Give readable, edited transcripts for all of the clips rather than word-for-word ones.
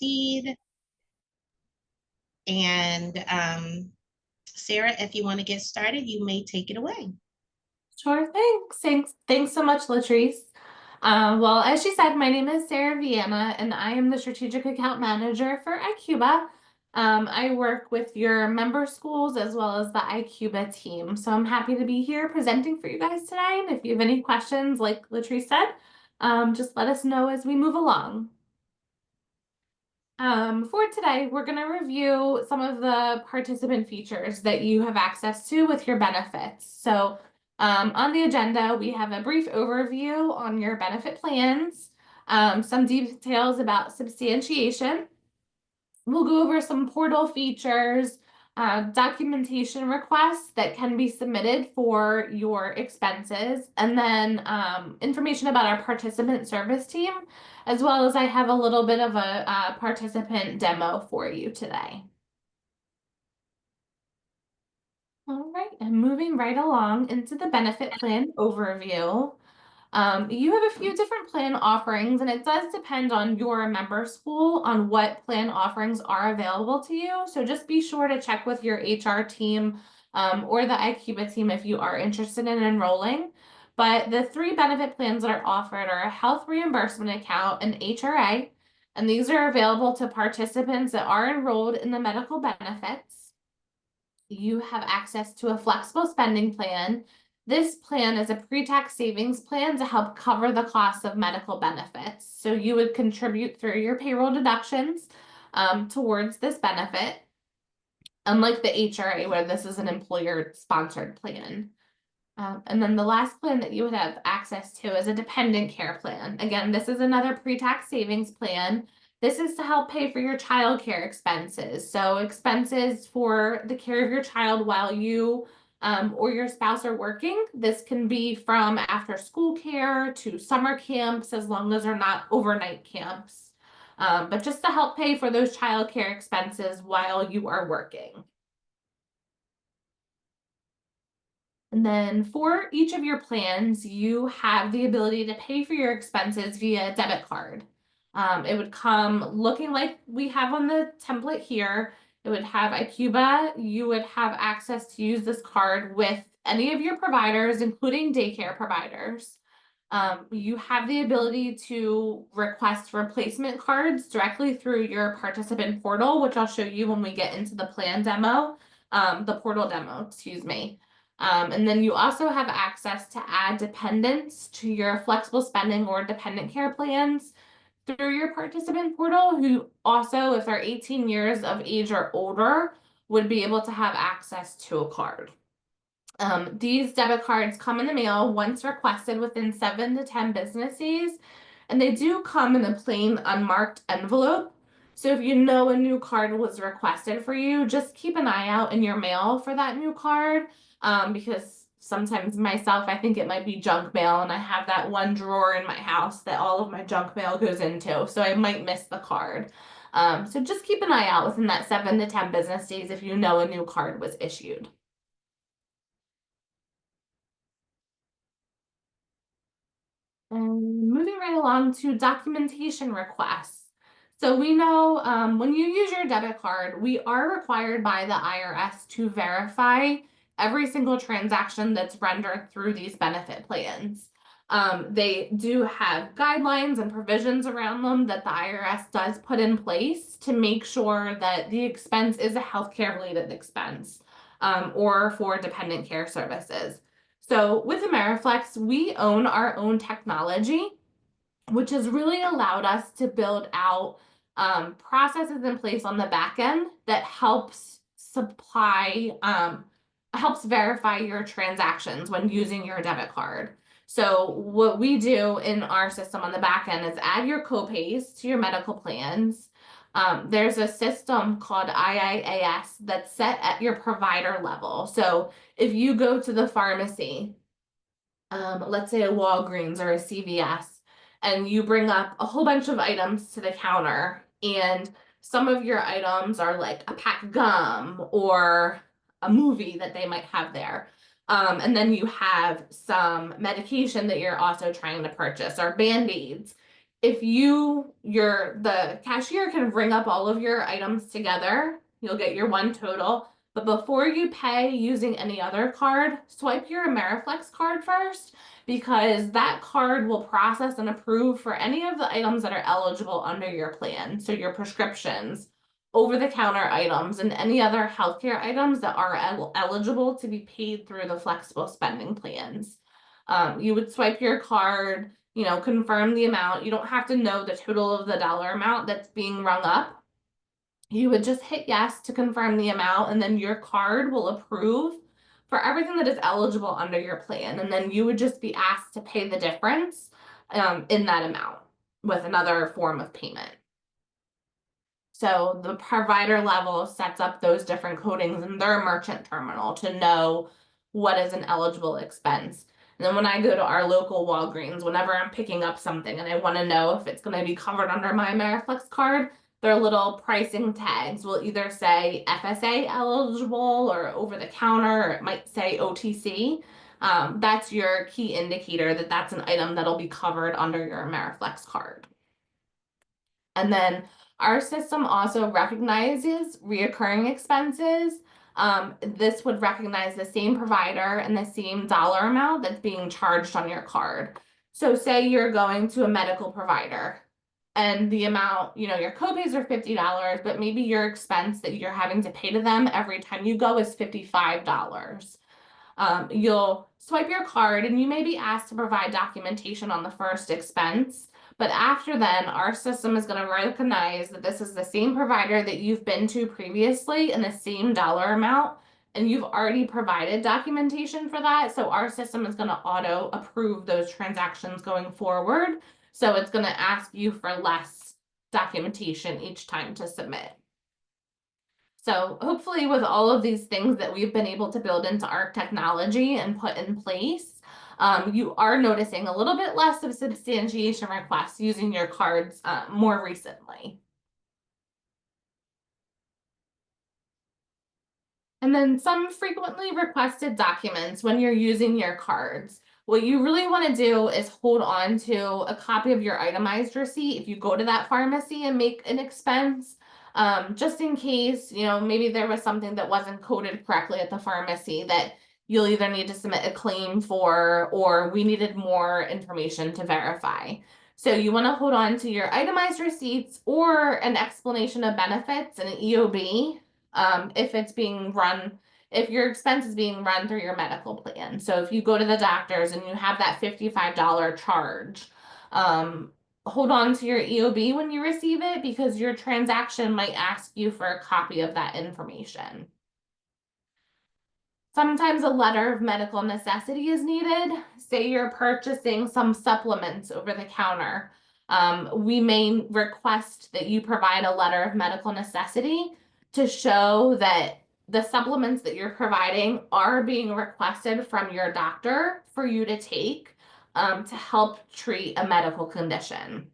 proceed. And Sarah, if you want to get started, you may take it away. Sure, thanks so much, Latrice. Well, as she said, my name is Sarah Vienna, and I am the Strategic Account Manager for iCuba. I work with your member schools as well as the iCuba team. So I'm happy to be here presenting for you guys today. And if you have any questions, like Latrice said, just let us know as we move along. For today, we're going to review some of the participant features that you have access to with your benefits. So on the agenda, we have a brief overview on your benefit plans, some details about substantiation. We'll go over some portal features, documentation requests that can be submitted for your expenses, and then information about our participant service team, as well as I have a little bit of a participant demo for you today. All right, and moving right along into the benefit plan overview. You have a few different plan offerings, and it does depend on your member school on what plan offerings are available to you. So just be sure to check with your HR team or the iCuba team if you are interested in enrolling. But the three benefit plans that are offered are a health reimbursement account and HRA, and these are available to participants that are enrolled in the medical benefits. You have access to a flexible spending plan. This plan is a pre-tax savings plan to help cover the cost of medical benefits. So you would contribute through your payroll deductions towards this benefit, unlike the HRA where this is an employer-sponsored plan. And then the last plan that you would have access to is a dependent care plan. Again, this is another pre-tax savings plan. This is to help pay for your child care expenses. So expenses for the care of your child while you or your spouse are working. This can be from after school care to summer camps, as long as they're not overnight camps. But just to help pay for those child care expenses while you are working. And then for each of your plans, you have the ability to pay for your expenses via debit card. It would come looking like we have on the template here. It would have iCuba. You would have access to use this card with any of your providers, including daycare providers. You have the ability to request replacement cards directly through your participant portal, which I'll show you when we get into the plan demo, the portal demo, excuse me. And then you also have access to add dependents to your flexible spending or dependent care plans through your participant portal, who also, if they're 18 years of age or older, would be able to have access to a card. These debit cards come in the mail once requested within 7 to 10 business days, and they do come in a plain unmarked envelope. So if you know a new card was requested for you, just keep an eye out in your mail for that new card, because sometimes myself, I think it might be junk mail, and I have that one drawer in my house that all of my junk mail goes into, so I might miss the card. So just keep an eye out within that 7 to 10 business days if you know a new card was issued. And moving right along to documentation requests. So we know when you use your debit card, we are required by the IRS to verify every single transaction that's rendered through these benefit plans. They do have guidelines and provisions around them that the IRS does put in place to make sure that the expense is a healthcare related expense or for dependent care services. So with Ameriflex, we own our own technology, which has really allowed us to build out processes in place on the back end that helps helps verify your transactions when using your debit card. So what we do in our system on the back end is add your copays to your medical plans. There's a system called IIAS that's set at your provider level. So if you go to the pharmacy, let's say a Walgreens or a CVS, and you bring up a whole bunch of items to the counter, and some of your items are like a pack of gum or a movie that they might have there. And then you have some medication that you're also trying to purchase or Band-Aids. if the cashier can ring up all of your items together, you'll get your one total. But before you pay using any other card, swipe your Ameriflex card first, because that card will process and approve for any of the items that are eligible under your plan. So your prescriptions, over-the-counter items, and any other healthcare items that are eligible to be paid through the flexible spending plans. You would swipe your card, confirm the amount. You don't have to know the total of the dollar amount that's being rung up. You would just hit yes to confirm the amount, and then your card will approve for everything that is eligible under your plan. And then you would just be asked to pay the difference in that amount with another form of payment. So the provider level sets up those different codings in their merchant terminal to know what is an eligible expense. And then when I go to our local Walgreens, whenever I'm picking up something and I want to know if it's going to be covered under my Ameriflex card, their little pricing tags will either say FSA eligible or over the counter, or it might say OTC. That's your key indicator that that's an item that'll be covered under your Ameriflex card. And then our system also recognizes reoccurring expenses. This would recognize the same provider and the same dollar amount that's being charged on your card. So say you're going to a medical provider and the amount, your copays are $50, but maybe your expense that you're having to pay to them every time you go is $55. You'll swipe your card and you may be asked to provide documentation on the first expense. But after then, our system is going to recognize that this is the same provider that you've been to previously and the same dollar amount, and you've already provided documentation for that. So our system is going to auto approve those transactions going forward. So it's going to ask you for less documentation each time to submit. So hopefully with all of these things that we've been able to build into our technology and put in place, you are noticing a little bit less of substantiation requests using your cards more recently. And then some frequently requested documents when you're using your cards. What you really want to do is hold on to a copy of your itemized receipt if you go to that pharmacy and make an expense. Just in case, maybe there was something that wasn't coded correctly at the pharmacy that you'll either need to submit a claim for, or we needed more information to verify. So you want to hold on to your itemized receipts or an explanation of benefits and an EOB if your expense is being run through your medical plan. So if you go to the doctors and you have that $55 charge, hold on to your EOB when you receive it, because your transaction might ask you for a copy of that information. Sometimes a letter of medical necessity is needed. Say you're purchasing some supplements over the counter. We may request that you provide a letter of medical necessity to show that the supplements that you're providing are being requested from your doctor for you to take to help treat a medical condition.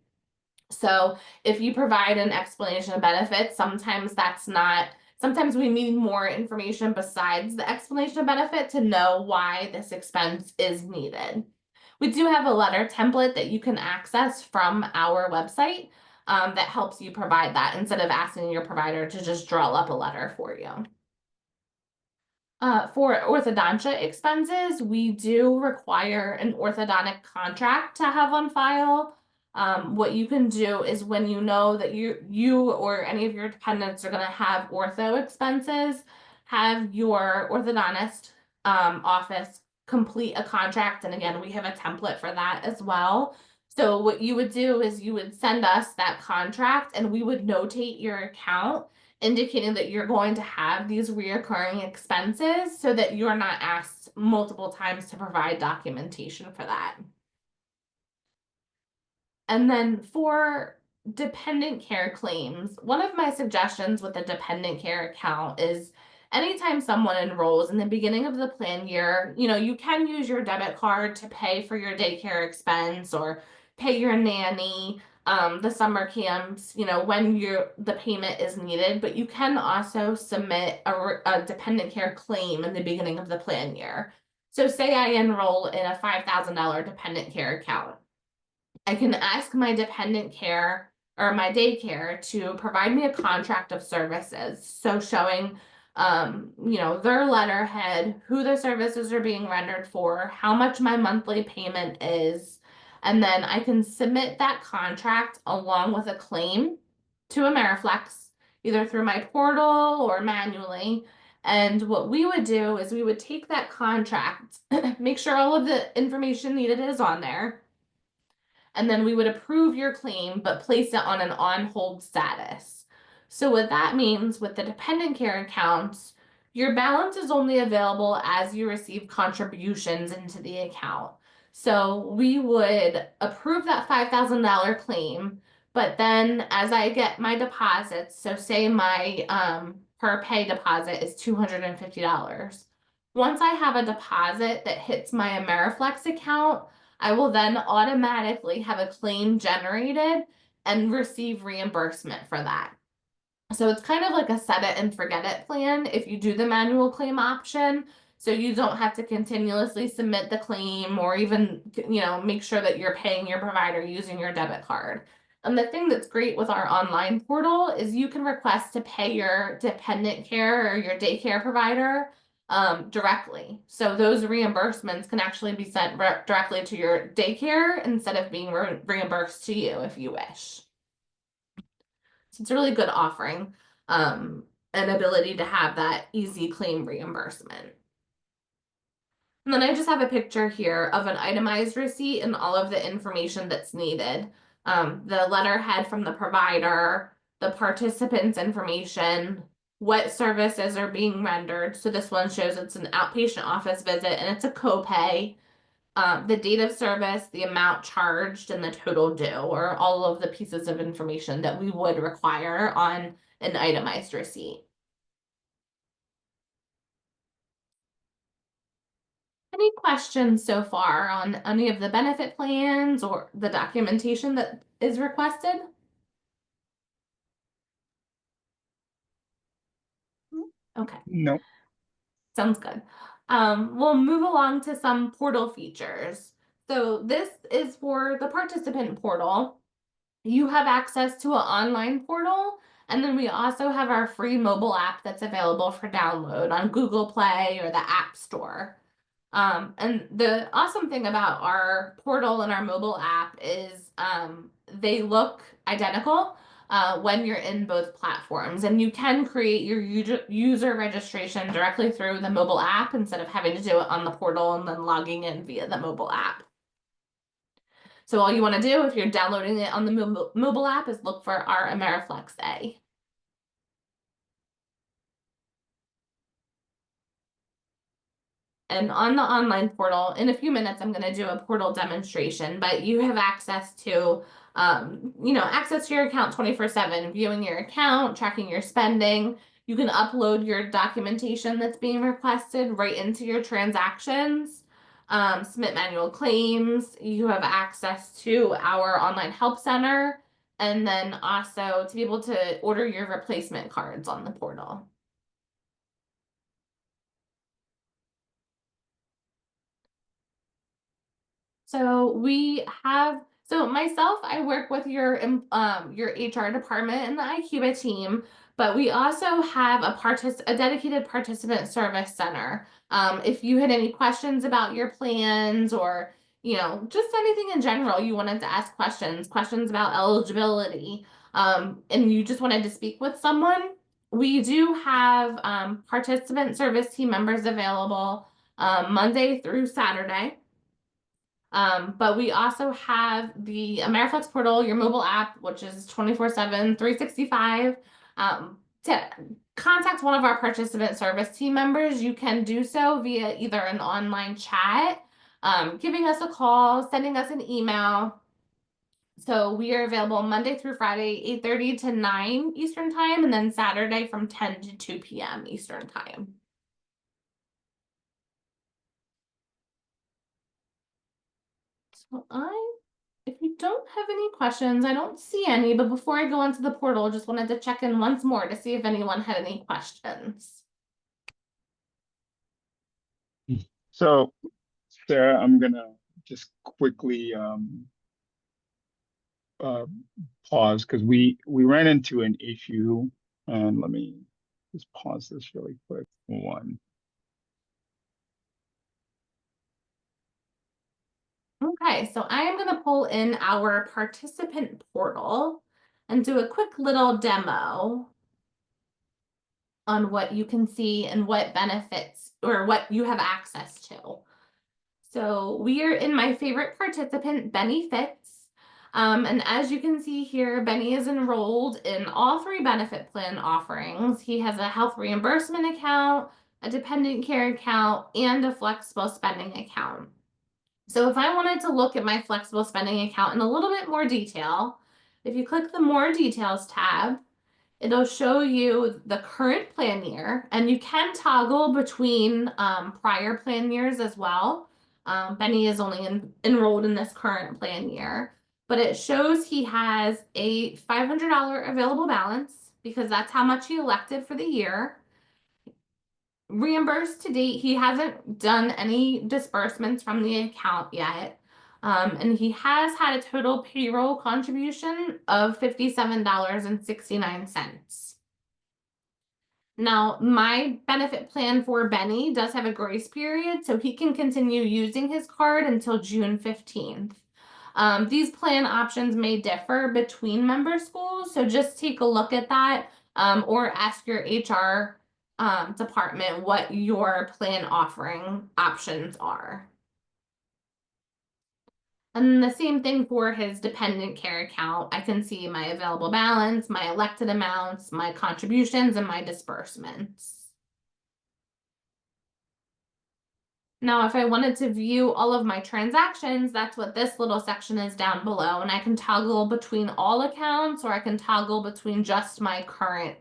So if you provide an explanation of benefits, sometimes we need more information besides the explanation of benefit to know why this expense is needed. We do have a letter template that you can access from our website that helps you provide that instead of asking your provider to just draw up a letter for you. For orthodontia expenses, we do require an orthodontic contract to have on file. What you can do is when you know that you or any of your dependents are going to have ortho expenses, have your orthodontist office complete a contract. And again, we have a template for that as well. So what you would do is you would send us that contract and we would notate your account, indicating that you're going to have these reoccurring expenses so that you're not asked multiple times to provide documentation for that. And then for dependent care claims, one of my suggestions with a dependent care account is anytime someone enrolls in the beginning of the plan year, you can use your debit card to pay for your daycare expense or pay your nanny, the summer camps, when the payment is needed, but you can also submit a dependent care claim in the beginning of the plan year. So say I enroll in a $5,000 dependent care account. I can ask my dependent care or my daycare to provide me a contract of services. So showing, their letterhead, who the services are being rendered for, how much my monthly payment is. And then I can submit that contract along with a claim to Ameriflex, either through my portal or manually. And what we would do is we would take that contract, make sure all of the information needed is on there, and then we would approve your claim but place it on an on hold status. So what that means with the dependent care accounts, your balance is only available as you receive contributions into the account. So we would approve that $5,000 claim, but then as I get my deposits, so say my per pay deposit is $250. Once I have a deposit that hits my Ameriflex account, I will then automatically have a claim generated and receive reimbursement for that. So it's kind of like a set it and forget it plan if you do the manual claim option. So you don't have to continuously submit the claim or even, make sure that you're paying your provider using your debit card. And the thing that's great with our online portal is you can request to pay your dependent care or your daycare provider directly. So those reimbursements can actually be sent directly to your daycare instead of being reimbursed to you if you wish. So it's a really good offering, an ability to have that easy claim reimbursement. And then I just have a picture here of an itemized receipt and all of the information that's needed. The letterhead from the provider, the participant's information, what services are being rendered. So this one shows it's an outpatient office visit and it's a copay. The date of service, the amount charged, and the total due, or all of the pieces of information that we would require on an itemized receipt. Any questions so far on any of the benefit plans or the documentation that is requested? Okay, No. sounds good. We'll move along to some portal features. So this is for the participant portal. You have access to an online portal, and then we also have our free mobile app that's available for download on Google Play or the App Store. And the awesome thing about our portal and our mobile app is they look identical when you're in both platforms. And you can create your user registration directly through the mobile app instead of having to do it on the portal and then logging in via the mobile app. So all you want to do if you're downloading it on the mobile app is look for our Ameriflex A. And on the online portal, in a few minutes, I'm going to do a portal demonstration, but you have access to, access to your account 24/7, viewing your account, tracking your spending. You can upload your documentation that's being requested right into your transactions, submit manual claims. You have access to our online help center, and then also to be able to order your replacement cards on the portal. So myself, I work with your HR department and the IQA team, but we also have a dedicated participant service center. If you had any questions about your plans or just anything in general, you wanted to ask questions about eligibility, and you just wanted to speak with someone, we do have participant service team members available Monday through Saturday. But we also have the Ameriflex portal, your mobile app, which is 24/7, 365. To contact one of our participant service team members, you can do so via either an online chat, giving us a call, sending us an email. So we are available Monday through Friday, 8:30 to 9 Eastern time, and then Saturday from 10 to 2 p.m. Eastern time. So if you don't have any questions, I don't see any, but before I go into the portal, just wanted to check in once more to see if anyone had any questions. So, Sarah, I'm gonna just quickly uh, pause because we ran into an issue, and let me just pause this really quick. One. Okay, so I am going to pull in our participant portal and do a quick little demo on what you can see and what benefits or what you have access to. So we are in my favorite participant, Benny Fitz. And as you can see here, Benny is enrolled in all three benefit plan offerings. He has a health reimbursement account, a dependent care account, and a flexible spending account. So if I wanted to look at my flexible spending account in a little bit more detail, if you click the More Details tab, it'll show you the current plan year, and you can toggle between prior plan years as well. Benny is only enrolled in this current plan year, but it shows he has a $500 available balance because that's how much he elected for the year. Reimbursed to date, he hasn't done any disbursements from the account yet. And he has had a total payroll contribution of $57.69. Now, my benefit plan for Benny does have a grace period, so he can continue using his card until June 15th. These plan options may differ between member schools, so just take a look at that or ask your HR department what your plan offering options are. And the same thing for his dependent care account. I can see my available balance, my elected amounts, my contributions, and my disbursements. Now, if I wanted to view all of my transactions, that's what this little section is down below. And I can toggle between all accounts, or I can toggle between just my current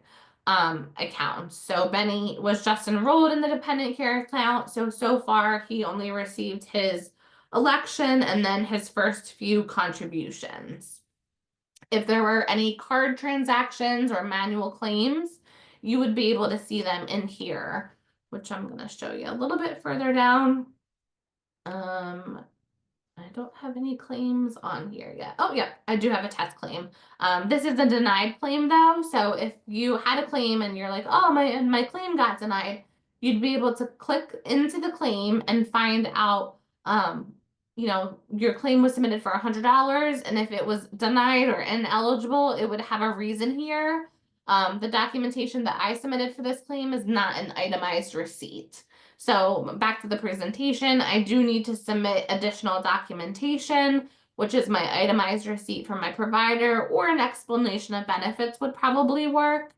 accounts. So Benny was just enrolled in the dependent care account. So far he only received his election and then his first few contributions. If there were any card transactions or manual claims, you would be able to see them in here, which I'm going to show you a little bit further down. I don't have any claims on here yet. Oh, yeah, I do have a test claim. This is a denied claim though. So if you had a claim and you're like, oh, my claim got denied, you'd be able to click into the claim and find out, your claim was submitted for $100. And if it was denied or ineligible, it would have a reason here. The documentation that I submitted for this claim is not an itemized receipt. So back to the presentation, I do need to submit additional documentation, which is my itemized receipt from my provider, or an explanation of benefits would probably work.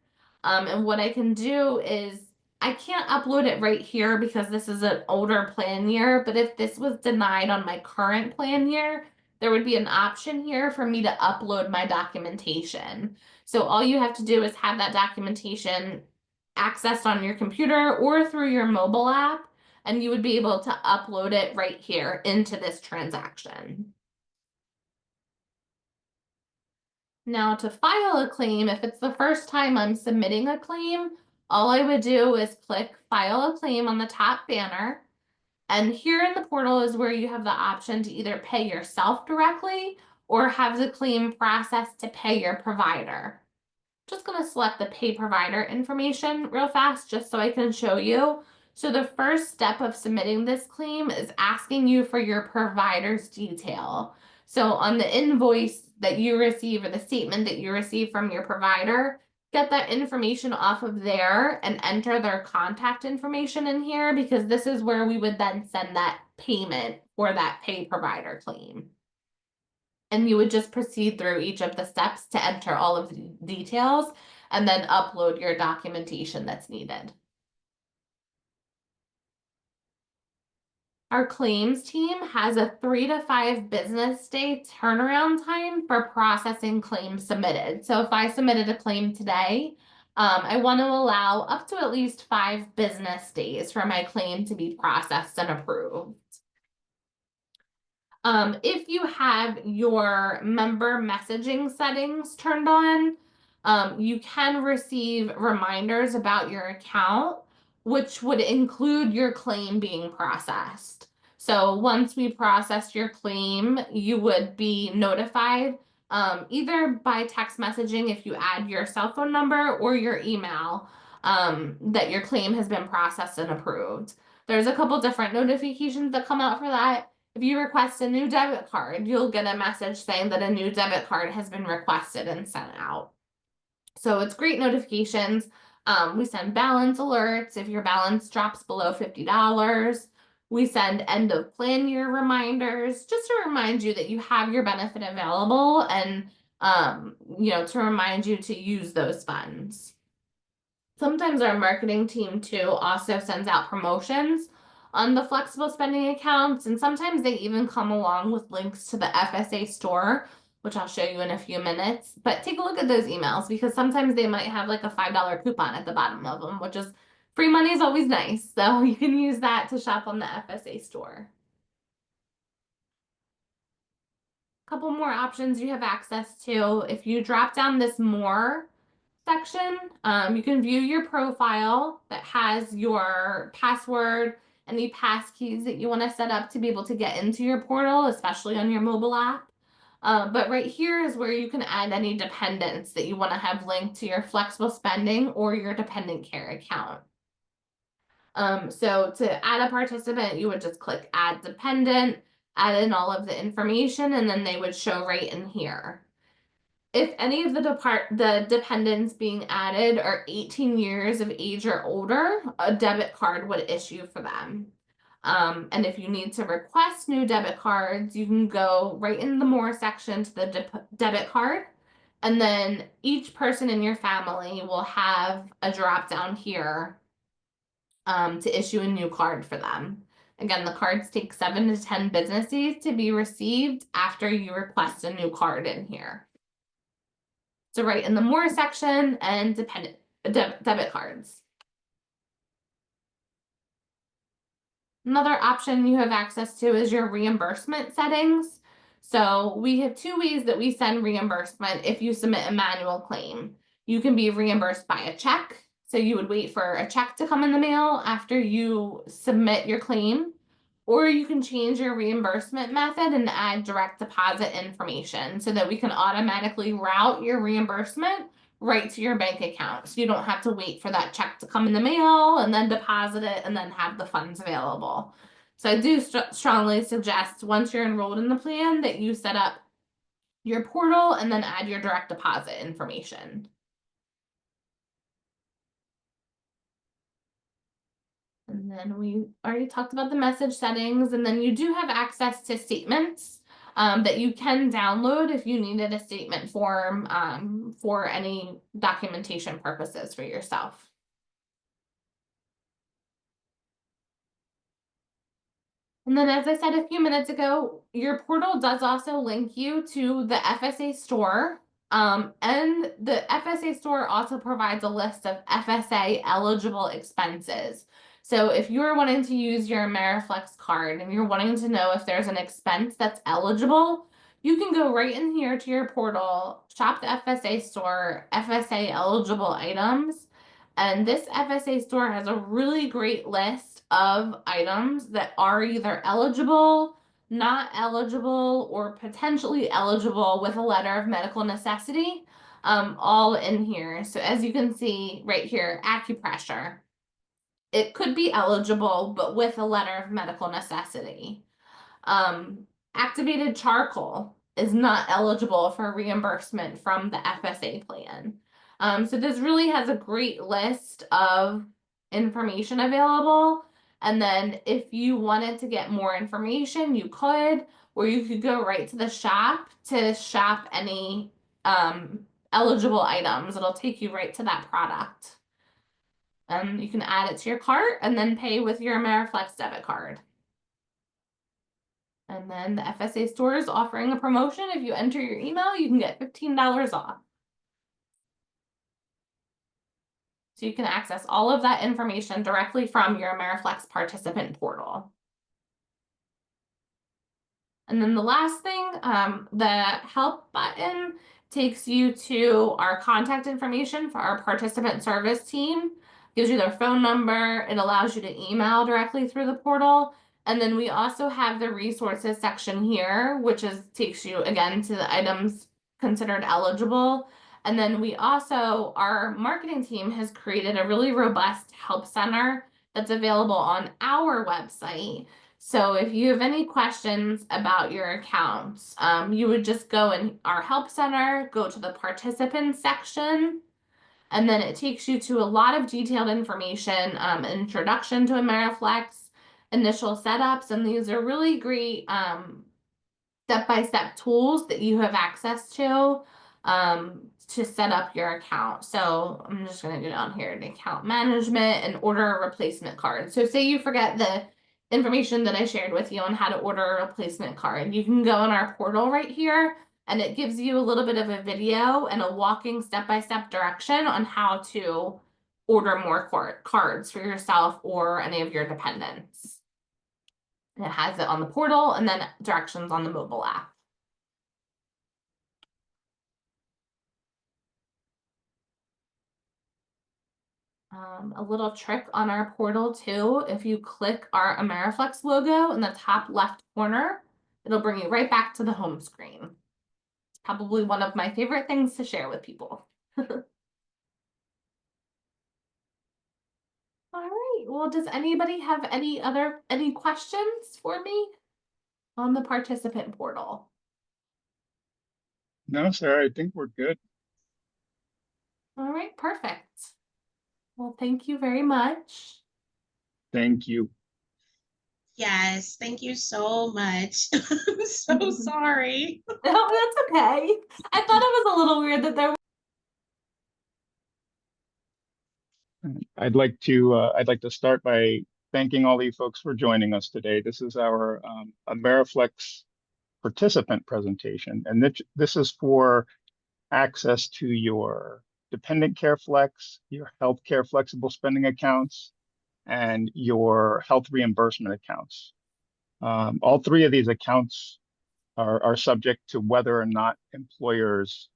And what I can do is I can't upload it right here because this is an older plan year, but if this was denied on my current plan year, there would be an option here for me to upload my documentation. So all you have to do is have that documentation accessed on your computer or through your mobile app, and you would be able to upload it right here into this transaction. Now, to file a claim, if it's the first time I'm submitting a claim, all I would do is click File a Claim on the top banner. And here in the portal is where you have the option to either pay yourself directly or have the claim processed to pay your provider. Just going to select the pay provider information real fast just so I can show you. So the first step of submitting this claim is asking you for your provider's detail. So on the invoice that you receive or the statement that you receive from your provider, get that information off of there and enter their contact information in here, because this is where we would then send that payment for that pay provider claim. And you would just proceed through each of the steps to enter all of the details and then upload your documentation that's needed. Our claims team has a 3 to 5 business day turnaround time for processing claims submitted. So if I submitted a claim today, I want to allow up to at least 5 business days for my claim to be processed and approved. If you have your member messaging settings turned on, you can receive reminders about your account, which would include your claim being processed. So once we process your claim, you would be notified either by text messaging if you add your cell phone number or your email that your claim has been processed and approved. There's a couple different notifications that come out for that. If you request a new debit card, you'll get a message saying that a new debit card has been requested and sent out. So it's great notifications. We send balance alerts if your balance drops below $50. We send end of plan year reminders just to remind you that you have your benefit available and to remind you to use those funds. Sometimes our marketing team too also sends out promotions on the flexible spending accounts, and sometimes they even come along with links to the FSA store, which I'll show you in a few minutes. But take a look at those emails because sometimes they might have like a $5 coupon at the bottom of them, which is free money is always nice. So you can use that to shop on the FSA store. Couple more options you have access to. If you drop down this more section, you can view your profile that has your password, any pass keys that you want to set up to be able to get into your portal, especially on your mobile app. But right here is where you can add any dependents that you want to have linked to your flexible spending or your dependent care account. So to add a participant, you would just click add dependent, add in all of the information, and then they would show right in here. If any of the dependents being added are 18 years of age or older, a debit card would issue for them. And if you need to request new debit cards, you can go right in the more section to the debit card. And then each person in your family will have a drop down here to issue a new card for them. Again, the cards take 7 to 10 business days to be received after you request a new card in here. So right in the more section and debit cards. Another option you have access to is your reimbursement settings. So we have 2 ways that we send reimbursement if you submit a manual claim. You can be reimbursed by a check. So you would wait for a check to come in the mail after you submit your claim. Or you can change your reimbursement method and add direct deposit information so that we can automatically route your reimbursement right to your bank account. So you don't have to wait for that check to come in the mail and then deposit it and then have the funds available. So I do strongly suggest once you're enrolled in the plan that you set up your portal and then add your direct deposit information. And then we already talked about the message settings, and then you do have access to statements that you can download if you needed a statement form for any documentation purposes for yourself. And then, as I said a few minutes ago, your portal does also link you to the FSA store. And the FSA store also provides a list of FSA eligible expenses. So if you're wanting to use your Ameriflex card and you're wanting to know if there's an expense that's eligible, you can go right in here to your portal, shop the FSA store, FSA eligible items. And this FSA store has a really great list of items that are either eligible, not eligible, or potentially eligible with a letter of medical necessity, all in here. So as you can see right here, acupressure. It could be eligible, but with a letter of medical necessity. Activated charcoal is not eligible for reimbursement from the FSA plan. So this really has a great list of information available. And then if you wanted to get more information, you could, or you could go right to the shop to shop any eligible items. It'll take you right to that product. You can add it to your cart and then pay with your Ameriflex debit card. And then the FSA store is offering a promotion. If you enter your email, you can get $15 off. So you can access all of that information directly from your Ameriflex participant portal. And then the last thing, the help button takes you to our contact information for our participant service team. Gives you their phone number. It allows you to email directly through the portal. And then we also have the resources section here, which takes you again to the items considered eligible. And then we also, our marketing team has created a really robust help center that's available on our website. So if you have any questions about your accounts, you would just go in our help center, go to the participants section, and then it takes you to a lot of detailed information, introduction to Ameriflex, initial setups, and these are really great step-by-step tools that you have access to set up your account. So I'm just going to go down here to account management and order a replacement card. So say you forget the information that I shared with you on how to order a replacement card. You can go in our portal right here, and it gives you a little bit of a video and a walking step-by-step direction on how to order more cards for yourself or any of your dependents. And it has it on the portal and then directions on the mobile app. A little trick on our portal too, if you click our Ameriflex logo in the top left corner, it'll bring you right back to the home screen. It's probably one of my favorite things to share with people. All right, well, does anybody have any questions for me on the participant portal? No, Sarah, I think we're good. All right, perfect. Well, thank you very much. Thank you. Yes, thank you so much. I'm so sorry. No, that's okay. I thought it was a little weird that there. I'd like to start by thanking all you folks for joining us today. This is our Ameriflex participant presentation, and this is for access to your dependent care flex, your healthcare flexible spending accounts, and your health reimbursement accounts. All three of these accounts are subject to whether or not employers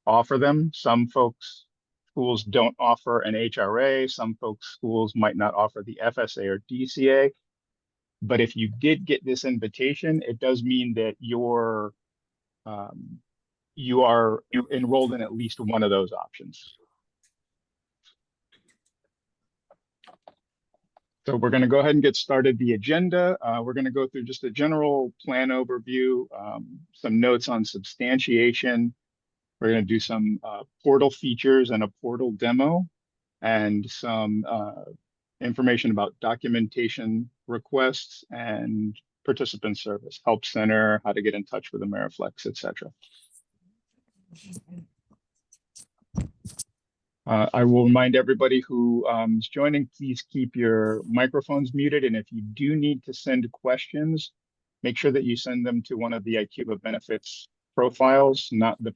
offer them. Some schools don't offer an HRA. Some schools might not offer the FSA or DCA. But if you did get this invitation, it does mean that you are enrolled in at least one of those options. So we're going to go ahead and get started the agenda. We're going to go through just a general plan overview, some notes on substantiation. We're going to do some portal features and a portal demo, and some information about documentation requests and participant service, help center, how to get in touch with Ameriflex, etc. I will remind everybody who is joining, please keep your microphones muted. And if you do need to send questions, make sure that you send them to one of the IQVIA benefits profiles, not the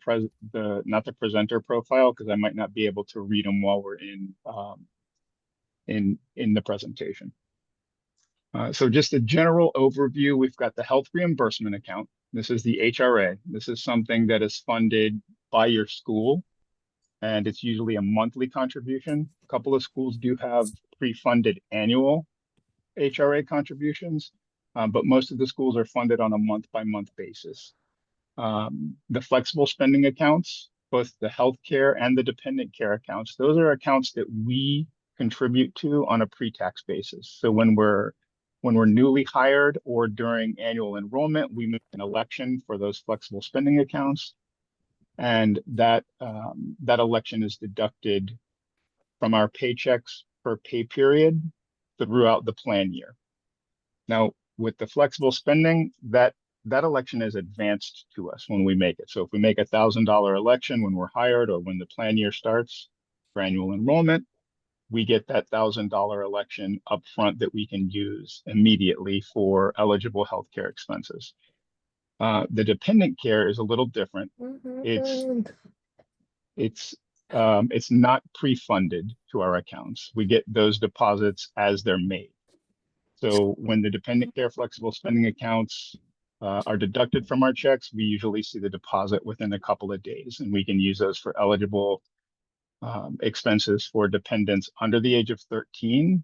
presenter profile, because I might not be able to read them while we're in the presentation. So just a general overview, we've got the health reimbursement account. This is the HRA. This is something that is funded by your school, and it's usually a monthly contribution. A couple of schools do have pre-funded annual HRA contributions, but most of the schools are funded on a month-by-month basis. The flexible spending accounts, both the healthcare and the dependent care accounts, those are accounts that we contribute to on a pre-tax basis. So when we're newly hired or during annual enrollment, we make an election for those flexible spending accounts, and that election is deducted from our paychecks per pay period throughout the plan year. Now, with the flexible spending, that election is advanced to us when we make it. So if we make $1,000 election when we're hired or when the plan year starts for annual enrollment, we get that $1,000 election upfront that we can use immediately for eligible healthcare expenses. The dependent care is a little different. It's not pre-funded to our accounts. We get those deposits as they're made. So when the dependent care flexible spending accounts are deducted from our checks, we usually see the deposit within a couple of days, and we can use those for eligible expenses for dependents under the age of 13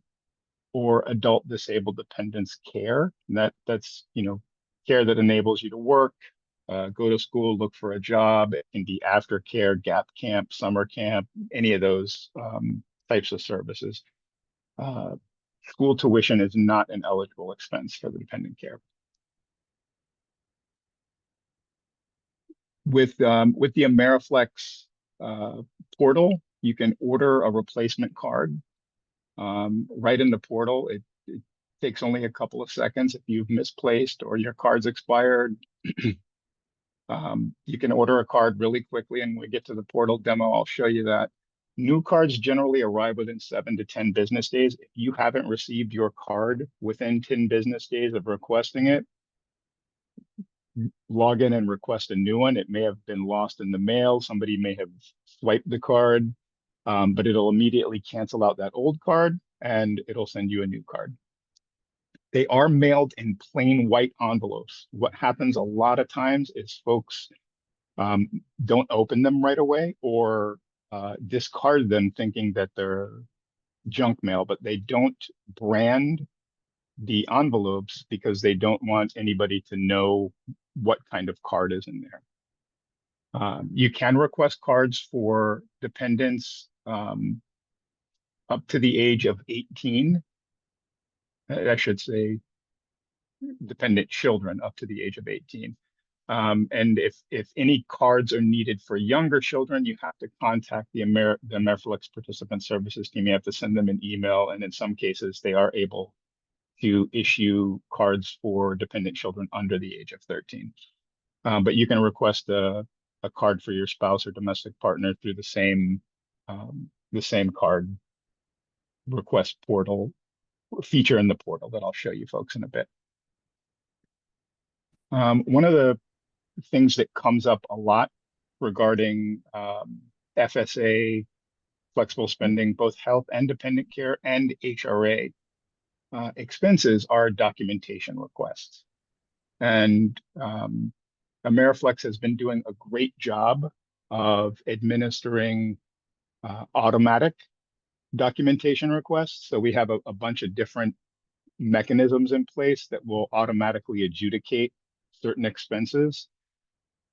or adult disabled dependents care. And that's care that enables you to work, go to school, look for a job. It can be aftercare, gap camp, summer camp, any of those types of services. School tuition is not an eligible expense for the dependent care. With the Ameriflex portal, you can order a replacement card right in the portal. It takes only a couple of seconds. If you've misplaced or your card's expired, you can order a card really quickly, and when we get to the portal demo, I'll show you that. New cards generally arrive within 7 to 10 business days. If you haven't received your card within 10 business days of requesting it, log in and request a new one. It may have been lost in the mail. Somebody may have swiped the card, but it'll immediately cancel out that old card and it'll send you a new card. They are mailed in plain white envelopes. What happens a lot of times is folks don't open them right away or discard them thinking that they're junk mail, but they don't brand the envelopes because they don't want anybody to know what kind of card is in there. You can request cards for dependents up to the age of 18. I should say dependent children up to the age of 18. And if any cards are needed for younger children, you have to contact the Ameriflex Participant Services team. You have to send them an email, and in some cases, they are able to issue cards for dependent children under the age of 13. But you can request a card for your spouse or domestic partner through the same card request portal feature in the portal that I'll show you folks in a bit. One of the things that comes up a lot regarding FSA, flexible spending, both health and dependent care and HRA expenses are documentation requests. And Ameriflex has been doing a great job of administering automatic documentation requests. So we have a bunch of different mechanisms in place that will automatically adjudicate certain expenses.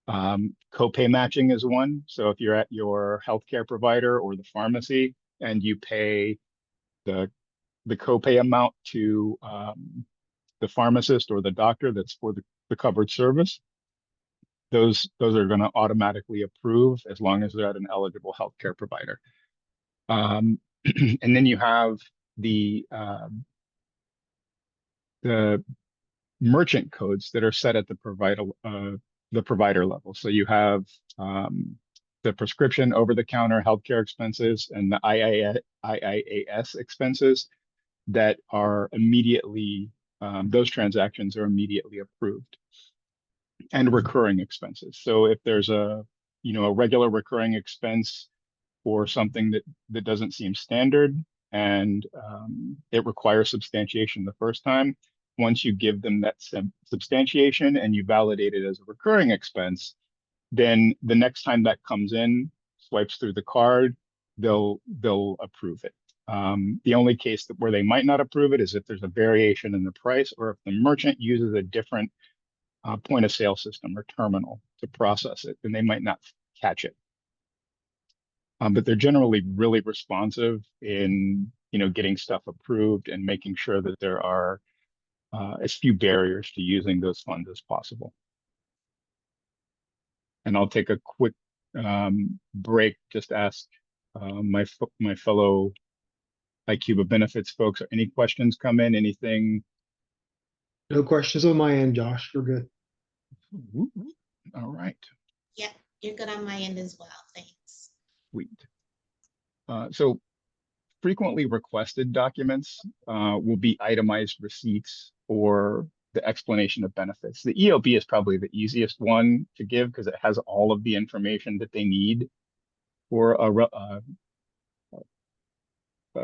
Copay matching is one. So if you're at your healthcare provider or the pharmacy and you pay the copay amount to the pharmacist or the doctor that's for the covered service, those are going to automatically approve as long as they're at an eligible healthcare provider. And then you have the merchant codes that are set at the provider level. So you have the prescription over-the-counter healthcare expenses and the IIAS expenses that are immediately, those transactions are immediately approved, and recurring expenses. So if there's a regular recurring expense for something that doesn't seem standard and it requires substantiation the first time, once you give them that substantiation and you validate it as a recurring expense, then the next time that comes in, swipes through the card, they'll approve it. The only case where they might not approve it is if there's a variation in the price or if the merchant uses a different point of sale system or terminal to process it, then they might not catch it. But they're generally really responsive in getting stuff approved and making sure that there are as few barriers to using those funds as possible. And I'll take a quick break, just ask my fellow IQVIA benefits folks, are any questions come in, anything? No questions on my end, Josh. We're good. All right. Yep, you're good on my end as well. Thanks. Sweet. So frequently requested documents will be itemized receipts or the explanation of benefits. The EOB is probably the easiest one to give because it has all of the information that they need for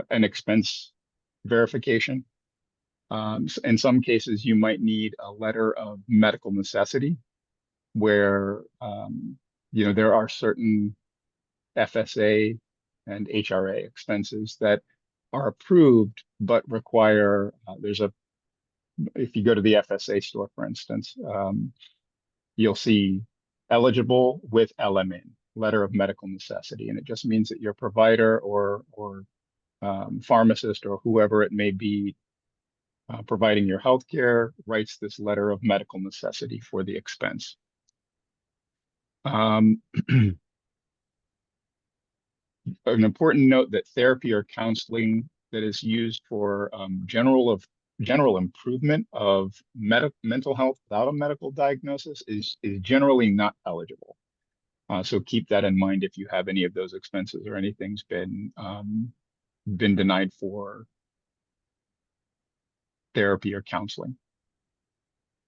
an expense verification. In some cases, you might need a letter of medical necessity where there are certain FSA and HRA expenses that are approved but require if you go to the FSA store, for instance, you'll see eligible with LMN, letter of medical necessity. And it just means that your provider or pharmacist or whoever it may be providing your healthcare writes this letter of medical necessity for the expense. An important note that therapy or counseling that is used for general improvement of mental health without a medical diagnosis is generally not eligible. So keep that in mind if you have any of those expenses or anything's been denied for therapy or counseling.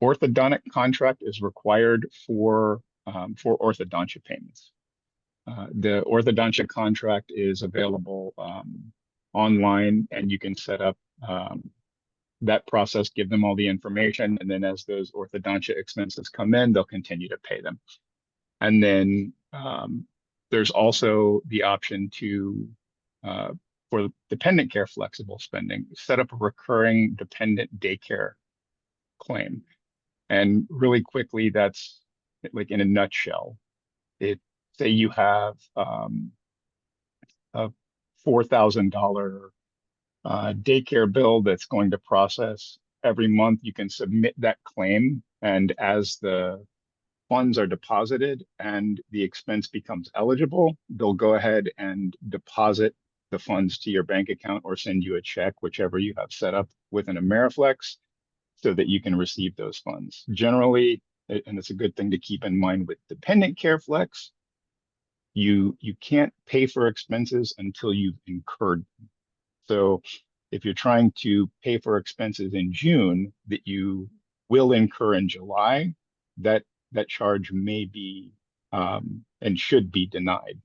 Orthodontic contract is required for orthodontia payments. The orthodontia contract is available online, and you can set up that process, give them all the information, and then as those orthodontia expenses come in, they'll continue to pay them. And then there's also the option to, for dependent care flexible spending, set up a recurring dependent daycare claim. And really quickly, that's like in a nutshell. Say you have a $4,000 daycare bill that's going to process every month. You can submit that claim, and as the funds are deposited and the expense becomes eligible, they'll go ahead and deposit the funds to your bank account or send you a check, whichever you have set up with an Ameriflex, so that you can receive those funds. Generally, and it's a good thing to keep in mind with dependent care flex, you can't pay for expenses until you've incurred them. So if you're trying to pay for expenses in June that you will incur in July, that charge may be and should be denied.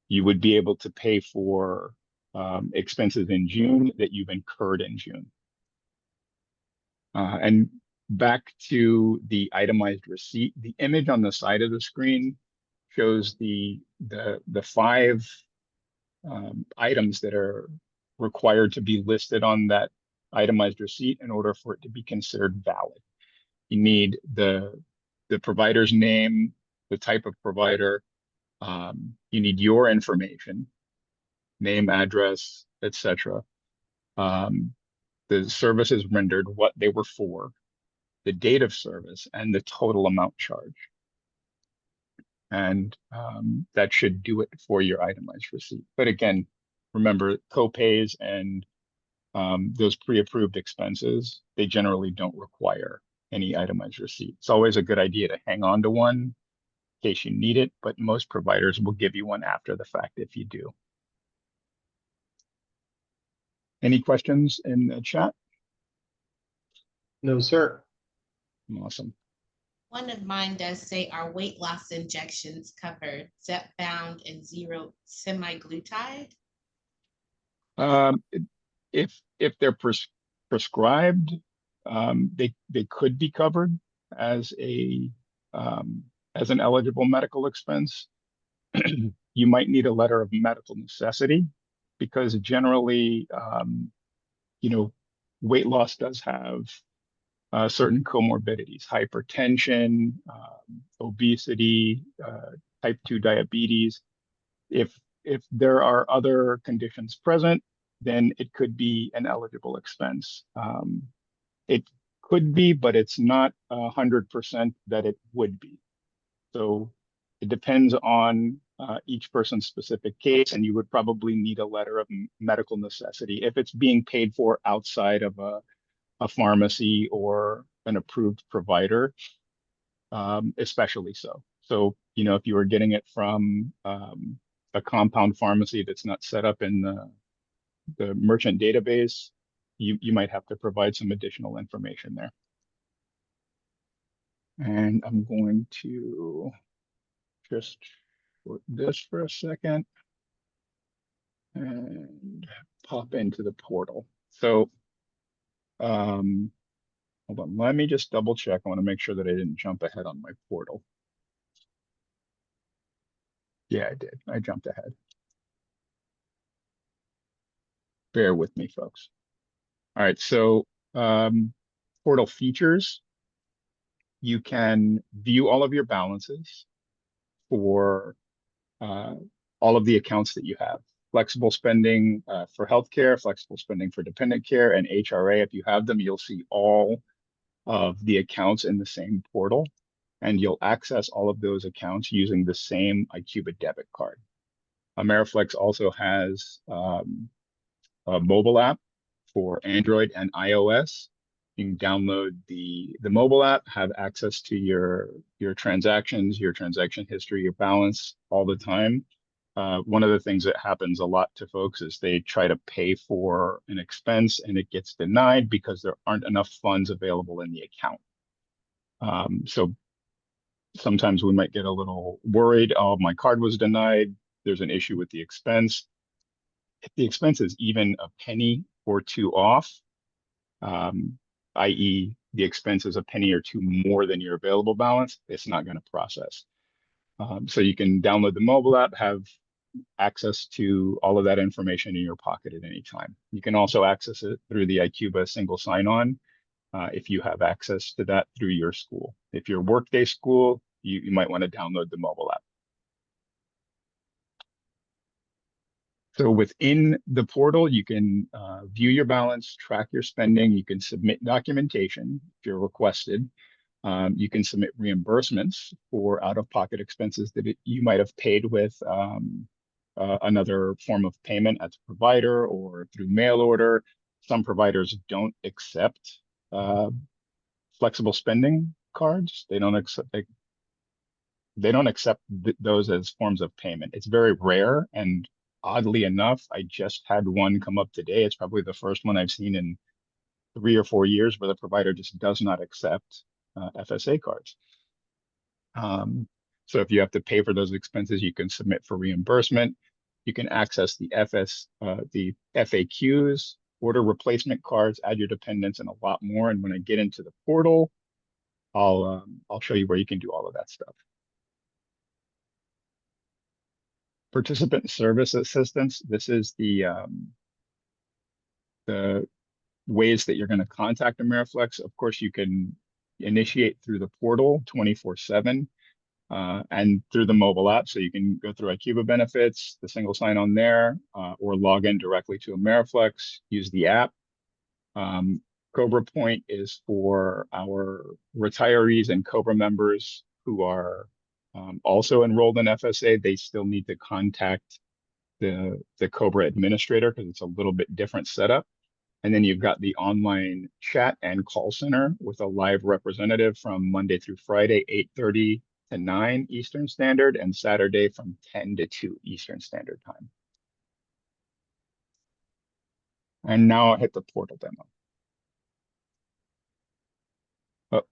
You would be able to pay for expenses in June that you've incurred in June. And back to the itemized receipt, the image on the side of the screen shows the 5 items that are required to be listed on that itemized receipt in order for it to be considered valid. You need the provider's name, the type of provider, you need your information, name, address, etc. The services rendered, what they were for, the date of service, and the total amount charged. And that should do it for your itemized receipt. But again, remember, co-pays and those pre-approved expenses, they generally don't require any itemized receipt. It's always a good idea to hang on to one in case you need it, but most providers will give you one after the fact if you do. Any questions in the chat? No, sir. Awesome. One of mine does say, are weight loss injections covered, Zepbound and zero semaglutide? If they're prescribed, they could be covered as an eligible medical expense. You might need a letter of medical necessity because generally, weight loss does have certain comorbidities, hypertension, obesity, type 2 diabetes. If there are other conditions present, then it could be an eligible expense. It could be, but it's not 100% that it would be. So it depends on each person's specific case, and you would probably need a letter of medical necessity if it's being paid for outside of a pharmacy or an approved provider, especially so. So, if you were getting it from a compound pharmacy that's not set up in the merchant database, you might have to provide some additional information there. And I'm going to just put this for a second and pop into the portal. So hold on, let me just double check. I want to make sure that I didn't jump ahead on my portal. Yeah, I did. I jumped ahead. Bear with me, folks. All right, so portal features. you can view all of your balances for all of the accounts that you have. Flexible spending for healthcare, flexible spending for dependent care, and HRA. If you have them, you'll see all of the accounts in the same portal, and you'll access all of those accounts using the same IQVIA debit card. Ameriflex also has a mobile app for Android and iOS. You can download the mobile app, have access to your transactions, your transaction history, your balance all the time. One of the things that happens a lot to folks is they try to pay for an expense and it gets denied because there aren't enough funds available in the account. So sometimes we might get a little worried, oh, my card was denied, there's an issue with the expense. If the expense is even a penny or two off, i.e. the expense is a penny or two more than your available balance, it's not going to process. So you can download the mobile app, have access to all of that information in your pocket at any time. You can also access it through the IQVIA single sign-on if you have access to that through your school. If you're Workday school, you might want to download the mobile app. So within the portal, you can view your balance, track your spending, you can submit documentation if you're requested. You can submit reimbursements for out-of-pocket expenses that you might have paid with another form of payment as a provider or through mail order. Some providers don't accept flexible spending cards. They don't accept those as forms of payment. It's very rare, and oddly enough, I just had one come up today. It's probably the first one I've seen in 3 or 4 years where the provider just does not accept FSA cards. So if you have to pay for those expenses, you can submit for reimbursement. You can access the FAQs, order replacement cards, add your dependents, and a lot more. And when I get into the portal, I'll show you where you can do all of that stuff. Participant service assistance. This is the ways that you're going to contact Ameriflex. Of course, you can initiate through the portal 24/7 and through the mobile app. So you can go through IQVIA benefits, the single sign-on there, or log in directly to Ameriflex, use the app. Cobra Point is for our retirees and Cobra members who are also enrolled in FSA. They still need to contact the Cobra administrator because it's a little bit different setup. And then you've got the online chat and call center with a live representative from Monday through Friday, 8:30 to 9 Eastern Standard, and Saturday from 10 to 2 Eastern Standard Time. And now I'll hit the portal demo. Oh,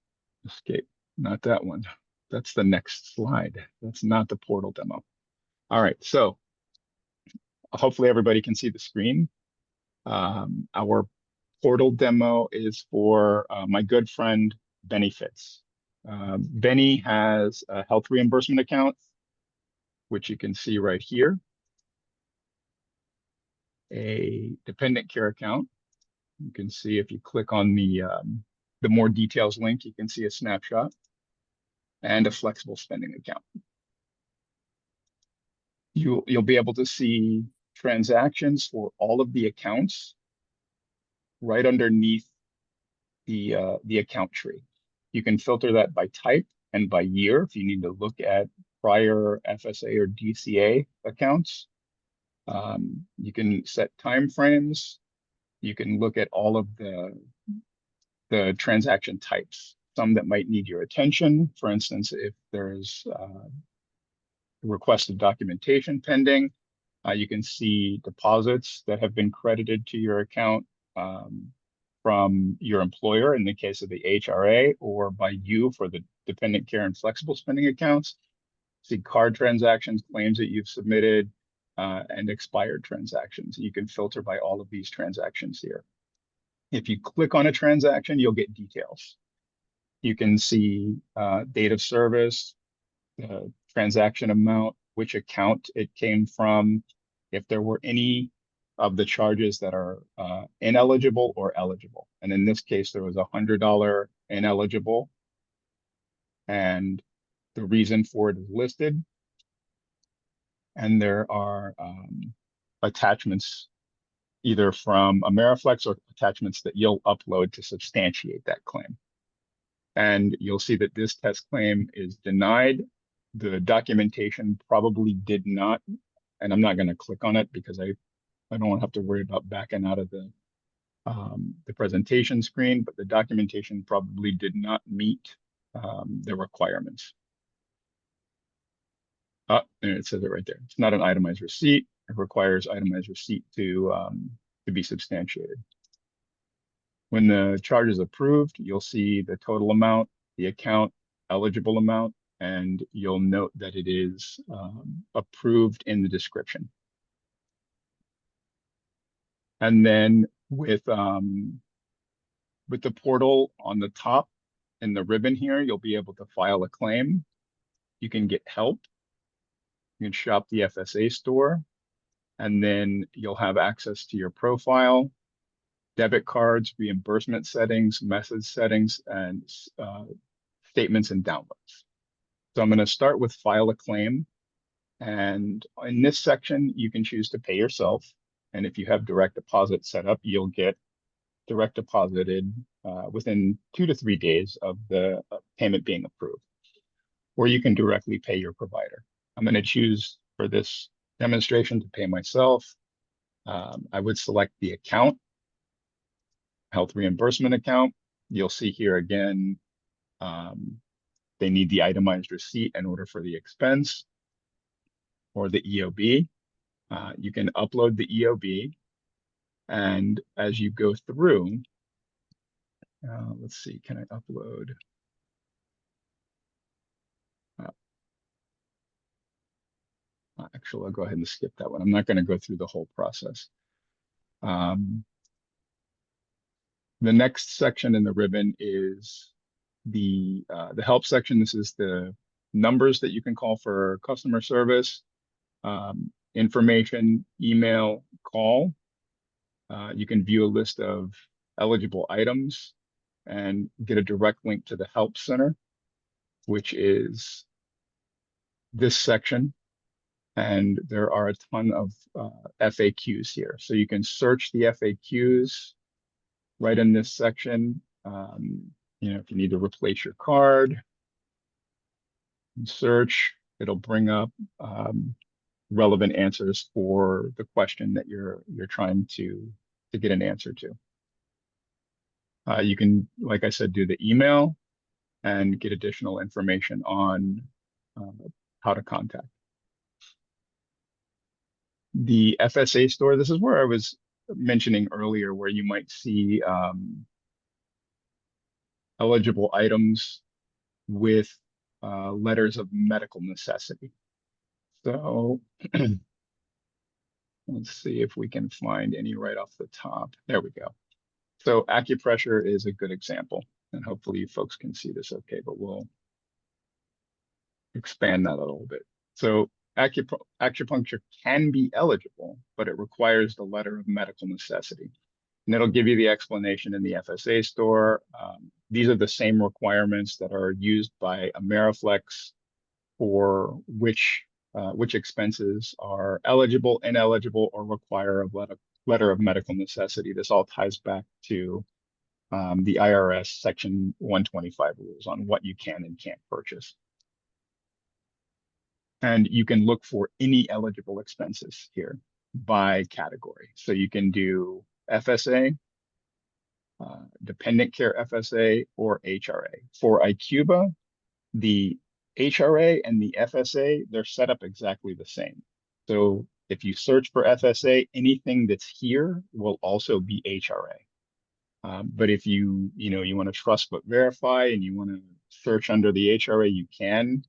escape, not that one. That's the next slide. That's not the portal demo. All right, so hopefully everybody can see the screen. Our portal demo is for my good friend, Benny Fitz. Benny has a health reimbursement account, which you can see right here, a dependent care account. You can see if you click on the more details link, you can see a snapshot, and a flexible spending account. You'll be able to see transactions for all of the accounts right underneath the account tree. You can filter that by type and by year if you need to look at prior FSA or DCA accounts. You can set time frames. You can look at all of the transaction types, some that might need your attention. For instance, if there's requested documentation pending, you can see deposits that have been credited to your account from your employer in the case of the HRA, or by you for the dependent care and flexible spending accounts. See card transactions, claims that you've submitted, and expired transactions. You can filter by all of these transactions here. If you click on a transaction, you'll get details. You can see date of service, the transaction amount, which account it came from, if there were any of the charges that are ineligible or eligible. And in this case, there was $100 ineligible and the reason for it is listed. And there are attachments either from Ameriflex or attachments that you'll upload to substantiate that claim. And you'll see that this test claim is denied. The documentation probably did not, and I'm not going to click on it because I don't have to worry about backing out of the presentation screen, but the documentation probably did not meet the requirements. And it says it right there. It's not an itemized receipt. It requires itemized receipt to be substantiated. When the charge is approved, you'll see the total amount, the account, eligible amount, and you'll note that it is approved in the description. And then with the portal on the top in the ribbon here, you'll be able to file a claim. You can get help. You can shop the FSA store, and then you'll have access to your profile, debit cards, reimbursement settings, message settings, and statements and downloads. So I'm going to start with file a claim. And in this section, you can choose to pay yourself. And if you have direct deposit set up, you'll get direct deposited within 2 to 3 days of the payment being approved. Or you can directly pay your provider. I'm going to choose for this demonstration to pay myself. I would select the account, health reimbursement account. You'll see here again, they need the itemized receipt in order for the expense or the EOB. You can upload the EOB. And as you go through, let's see, can I upload? Actually, I'll go ahead and skip that one. I'm not going to go through the whole process. The next section in the ribbon is the help section. This is the numbers that you can call for customer service, information, email, call. You can view a list of eligible items and get a direct link to the help center, which is this section. And there are a ton of FAQs here. So you can search the FAQs right in this section. If you need to replace your card, search, it'll bring up relevant answers for the question that you're trying to get an answer to. You can, like I said, do the email and get additional information on how to contact. The FSA store, this is where I was mentioning earlier, where you might see eligible items with letters of medical necessity. So let's see if we can find any right off the top. There we go. So acupressure is a good example, and hopefully you folks can see this okay, but we'll expand that a little bit. So acupuncture can be eligible, but it requires the letter of medical necessity. And it'll give you the explanation in the FSA store. These are the same requirements that are used by Ameriflex for which expenses are eligible, ineligible, or require a letter of medical necessity. This all ties back to the IRS Section 125 rules on what you can and can't purchase. And you can look for any eligible expenses here by category. So you can do FSA, dependent care FSA, or HRA. For IQVIA, the HRA and the FSA, they're set up exactly the same. So if you search for FSA, anything that's here will also be HRA. But if you want to trust but verify and you want to search under the HRA, you can.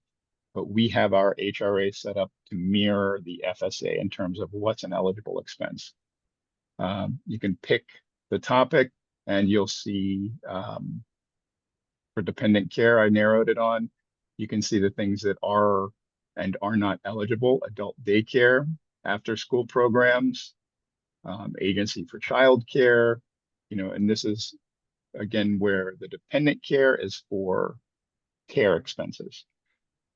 But we have our HRA set up to mirror the FSA in terms of what's an eligible expense. You can pick the topic and you'll see for dependent care, I narrowed it on. You can see the things that are and are not eligible: adult daycare, after school programs, agency for child care, and this is again where the dependent care is for care expenses.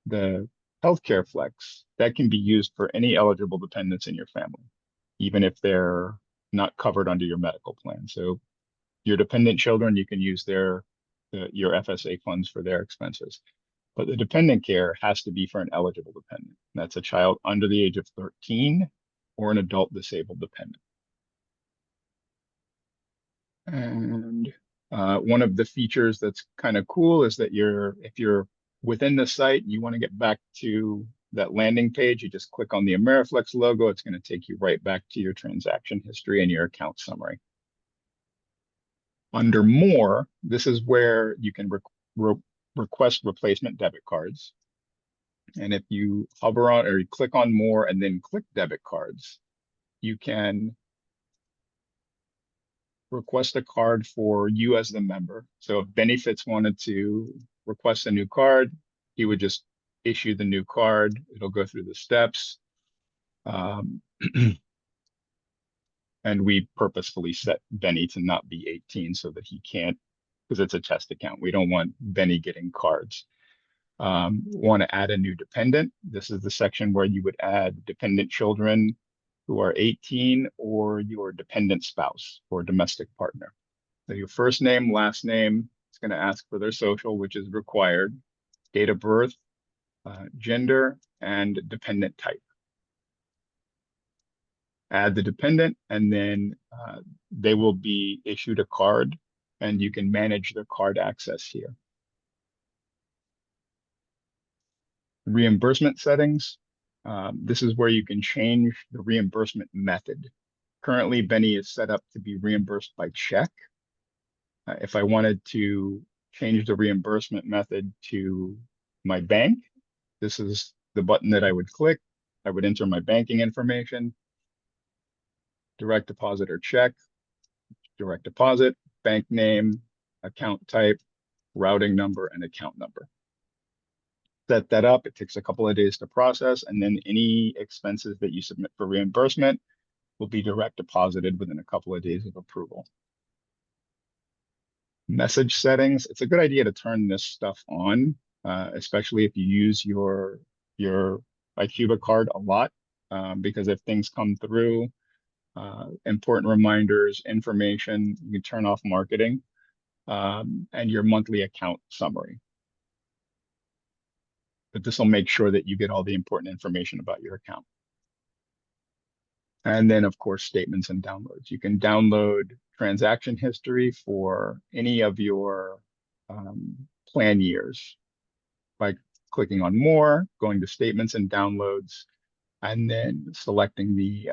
The healthcare flex, that can be used for any eligible dependents in your family, even if they're not covered under your medical plan. So your dependent children, you can use your FSA funds for their expenses. But the dependent care has to be for an eligible dependent. That's a child under the age of 13 or an adult disabled dependent. And one of the features that's kind of cool is that if you're within the site, you want to get back to that landing page, you just click on the Ameriflex logo. It's going to take you right back to your transaction history and your account summary. Under More, this is where you can request replacement debit cards. And if you hover on or you click on More and then click Debit Cards, you can request a card for you as the member. So if Benny Fitz wanted to request a new card, he would just issue the new card. It'll go through the steps. And we purposefully set Benny to not be 18 so that he can't, because it's a test account. We don't want Benny getting cards. Want to add a new dependent. This is the section where you would add dependent children who are 18 or your dependent spouse or domestic partner. So your first name, last name, it's going to ask for their social, which is required, date of birth, gender, and dependent type. Add the dependent, and then they will be issued a card, and you can manage their card access here. Reimbursement settings. This is where you can change the reimbursement method. Currently, Benny is set up to be reimbursed by check. If I wanted to change the reimbursement method to my bank, this is the button that I would click. I would enter my banking information, direct deposit or check, direct deposit, bank name, account type, routing number, and account number. Set that up. It takes a couple of days to process, and then any expenses that you submit for reimbursement will be direct deposited within a couple of days of approval. Message settings. It's a good idea to turn this stuff on, especially if you use your iCuba card a lot, because if things come through, important reminders, information, you can turn off marketing, and your monthly account summary. But this will make sure that you get all the important information about your account. And then, of course, statements and downloads. You can download transaction history for any of your plan years by clicking on More, going to Statements and Downloads, and then selecting the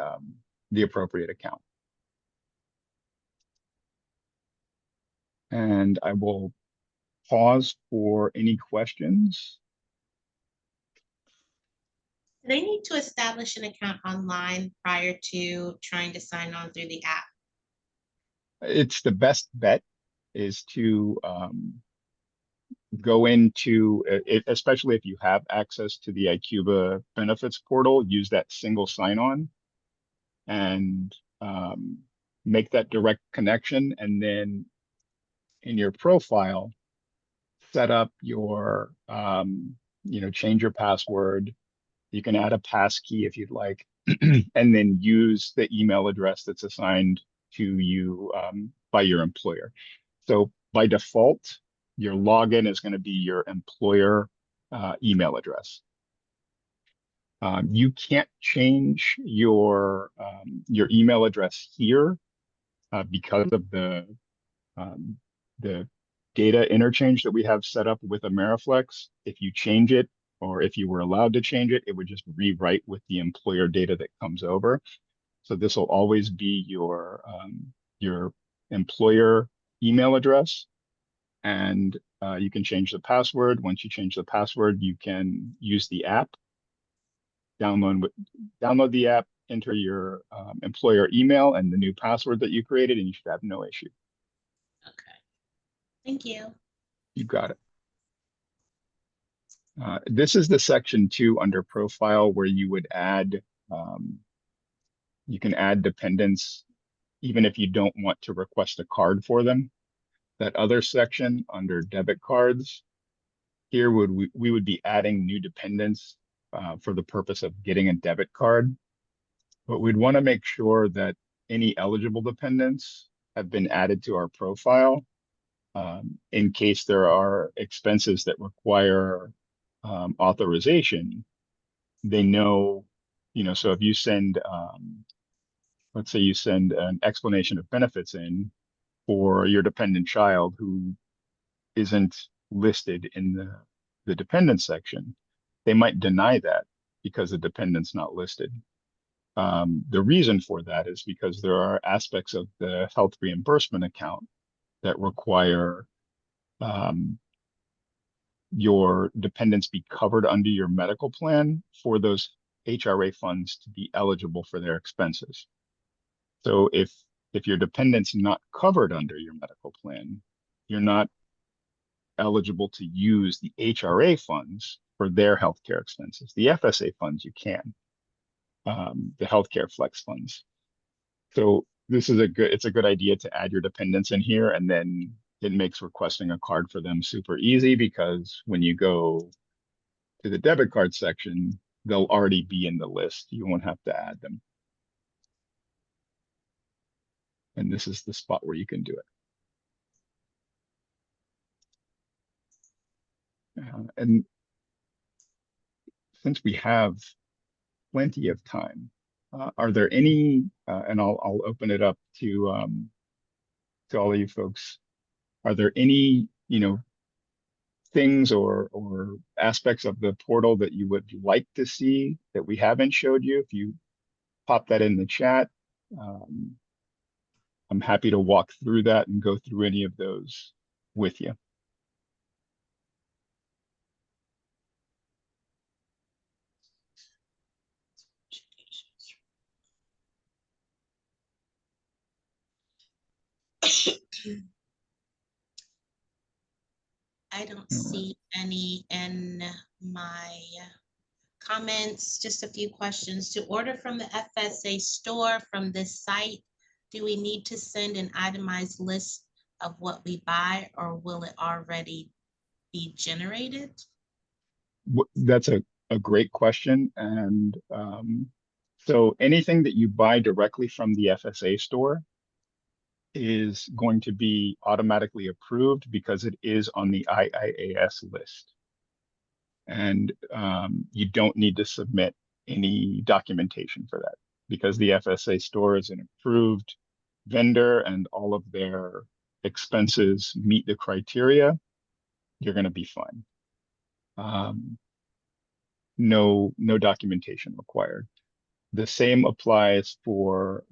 appropriate account. And I will pause for any questions. Do they need to establish an account online prior to trying to sign on through the app? It's the best bet is to go into it, especially if you have access to the iCuba benefits portal, use that single sign-on and make that direct connection. And then in your profile, set up your, change your password. You can add a pass key if you'd like, and then use the email address that's assigned to you by your employer. So by default, your login is going to be your employer email address. You can't change your email address here because of the data interchange that we have set up with Ameriflex. If you change it, or if you were allowed to change it, it would just rewrite with the employer data that comes over. So this will always be your employer email address, and you can change the password. Once you change the password, you can use the app, download the app, enter your employer email and the new password that you created, and you should have no issue. Okay. Thank you. You got it. This is the section 2 under profile where you would add, you can add dependents even if you don't want to request a card for them. That other section under debit cards, here we would be adding new dependents for the purpose of getting a debit card, but we'd want to make sure that any eligible dependents have been added to our profile in case there are expenses that require authorization. They know, so if you send, let's say you send an explanation of benefits in for your dependent child who isn't listed in the dependent section, they might deny that because the dependent's not listed. The reason for that is because there are aspects of the health reimbursement account that require your dependents be covered under your medical plan for those HRA funds to be eligible for their expenses. So if your dependent's not covered under your medical plan, you're not eligible to use the HRA funds for their healthcare expenses. The FSA funds you can, the healthcare flex funds. So it's a good idea to add your dependents in here, and then it makes requesting a card for them super easy because when you go to the debit card section, they'll already be in the list. You won't have to add them. And this is the spot where you can do it. And since we have plenty of time, are there any, and I'll open it up to all of you folks, are there any, things or aspects of the portal that you would like to see that we haven't showed you? If you pop that in the chat, I'm happy to walk through that and go through any of those with you. I don't see any in my comments. Just a few questions. To order from the FSA store from this site, do we need to send an itemized list of what we buy, or will it already be generated? That's a great question. And so anything that you buy directly from the FSA store is going to be automatically approved because it is on the IIAS list. And you don't need to submit any documentation for that because the FSA store is an approved vendor and all of their expenses meet the criteria. You're going to be fine. No documentation required. The same applies for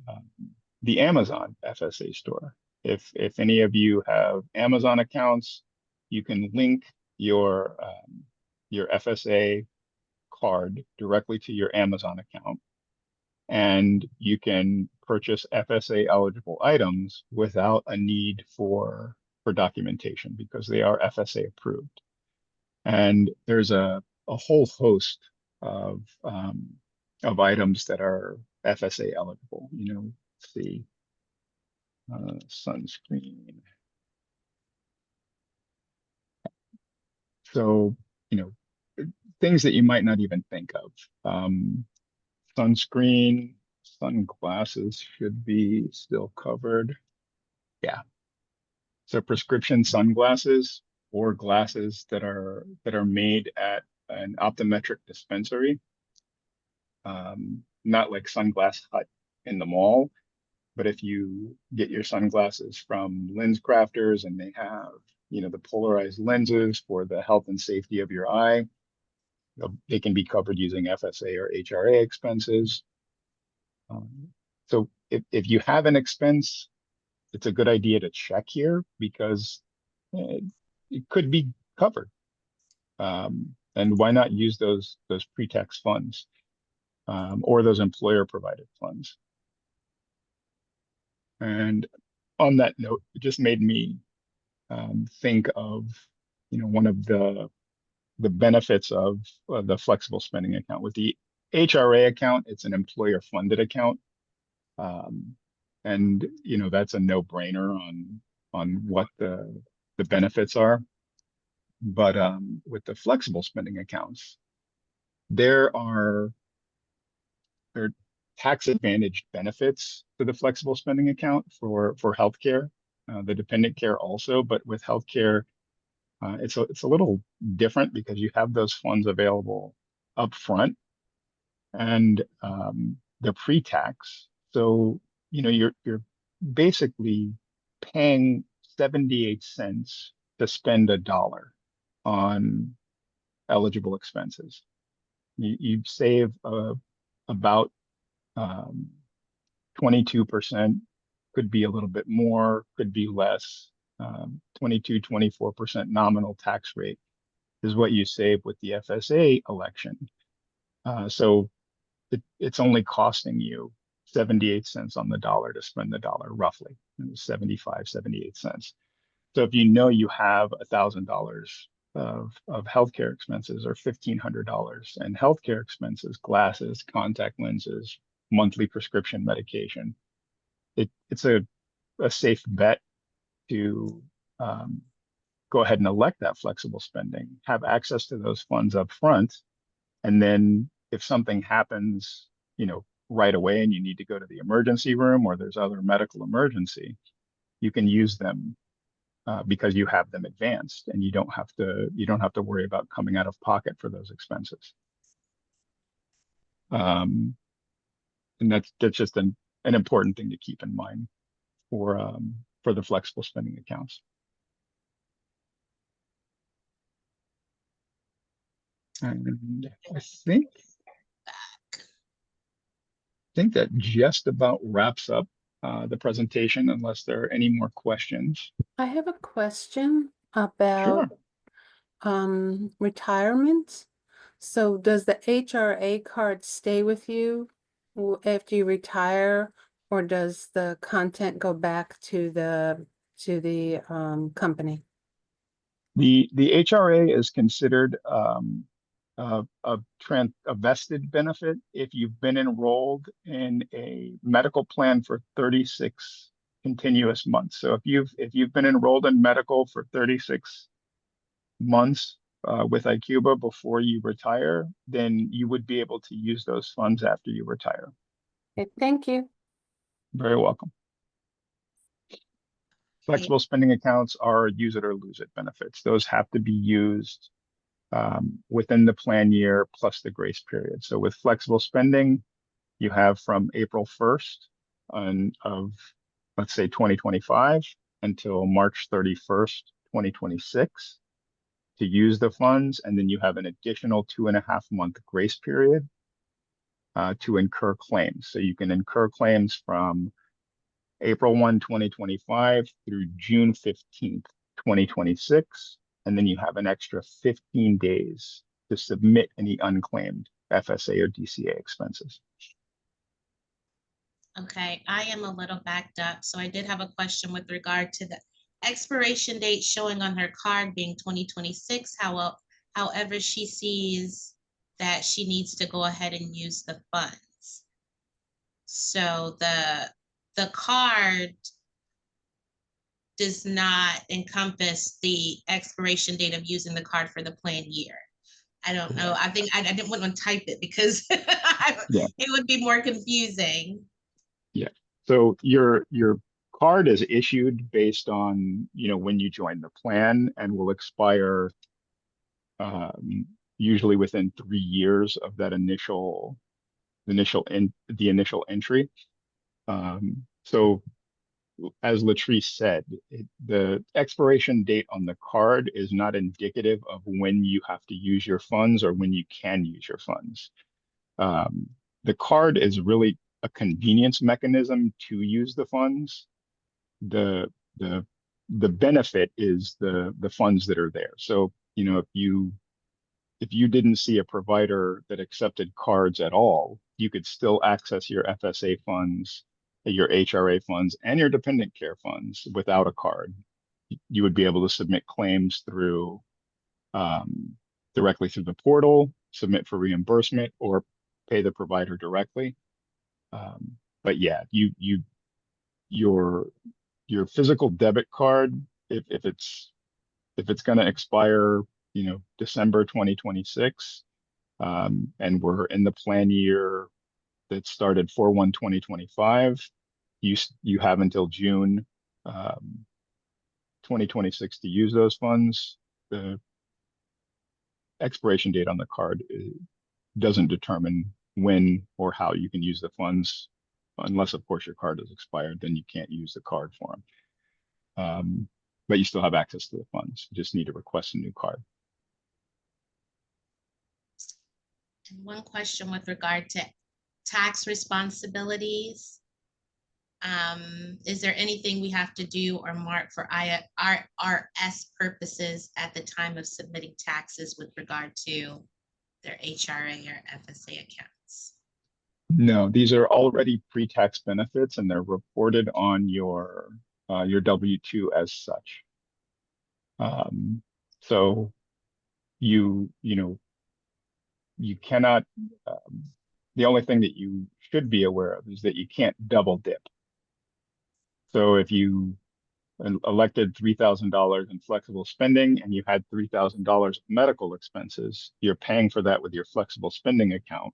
the Amazon FSA store. If any of you have Amazon accounts, you can link your FSA card directly to your Amazon account, and you can purchase FSA eligible items without a need for documentation because they are FSA approved. And there's a whole host of items that are FSA eligible. Let's see, sunscreen. So, things that you might not even think of. Sunscreen, sunglasses should be still covered. Yeah. So prescription sunglasses or glasses that are made at an optometric dispensary, not like Sunglass Hut in the mall, but if you get your sunglasses from lens crafters and they have, the polarized lenses for the health and safety of your eye, they can be covered using FSA or HRA expenses. So if you have an expense, it's a good idea to check here because it could be covered. And why not use those pre-tax funds or those employer provided funds? And on that note, it just made me think of, one of the benefits of the flexible spending account. With the HRA account, it's an employer funded account. And, that's a no-brainer on what the benefits are. But with the flexible spending accounts, there are tax advantaged benefits to the flexible spending account for healthcare, the dependent care also, but with healthcare, it's a little different because you have those funds available up front and they're pre-tax. So, you're basically paying 78 cents to spend $1 on eligible expenses. You save about 22%, could be a little bit more, could be less. 22, 24% nominal tax rate is what you save with the FSA election. So it's only costing you 78 cents on the dollar to spend the dollar, roughly 75, 78 cents. So if you know you have $1,000 of healthcare expenses or $1,500 and healthcare expenses, glasses, contact lenses, monthly prescription medication, it's a safe bet to go ahead and elect that flexible spending, have access to those funds up front, and then if something happens, right away and you need to go to the emergency room or there's other medical emergency, you can use them because you have them advanced and you don't have to worry about coming out of pocket for those expenses. And that's just an important thing to keep in mind for the flexible spending accounts. And I think that just about wraps up the presentation, unless there are any more questions. I have a question Sure. about retirement. So does the HRA card stay with you after you retire, or does the content go back to the company? The HRA is considered a vested benefit if you've been enrolled in a medical plan for 36 continuous months. So if you've been enrolled in medical for 36 months with IQUBA before you retire, then you would be able to use those funds after you retire. Okay, thank you. Very welcome. Flexible spending accounts are use it or lose it benefits. Those have to be used within the plan year plus the grace period. So with flexible spending, you have from April 1st of, let's say, 2025 until March 31st, 2026 to use the funds. And then you have an additional 2.5-month grace period to incur claims. So you can incur claims from April 1, 2025 through June 15th, 2026. And then you have an extra 15 days to submit any unclaimed FSA or DCA expenses. Okay, I am a little backed up. So I did have a question with regard to the expiration date showing on her card being 2026. However, she sees that she needs to go ahead and use the funds. So the card does not encompass the expiration date of using the card for the plan year. I don't know. I think I didn't want to type it because it would be more confusing. Yeah. So your card is issued based on, when you join the plan and will expire usually within 3 years of that initial entry. So as Latrice said, the expiration date on the card is not indicative of when you have to use your funds or when you can use your funds. The card is really a convenience mechanism to use the funds. The benefit is the funds that are there. So, if you didn't see a provider that accepted cards at all, you could still access your FSA funds, your HRA funds, and your dependent care funds without a card. You would be able to submit claims through directly through the portal, submit for reimbursement, or pay the provider directly. But yeah, your physical debit card, if if it's gonna expire, December 2026, and we're in the plan year that started 4/1/2025, you have until June 2026 to use those funds. The expiration date on the card doesn't determine when or how you can use the funds, unless of course your card is expired, then you can't use the card for them. But you still have access to the funds. You just need to request a new card. And one question with regard to tax responsibilities. Is there anything we have to do or mark for IRS purposes at the time of submitting taxes with regard to their HRA or FSA accounts? No, these are already pre-tax benefits and they're reported on your W-2 as such. So you cannot, the only thing that you should be aware of is that you can't double dip. So if you elected $3,000 in flexible spending and you had $3,000 medical expenses, you're paying for that with your flexible spending account.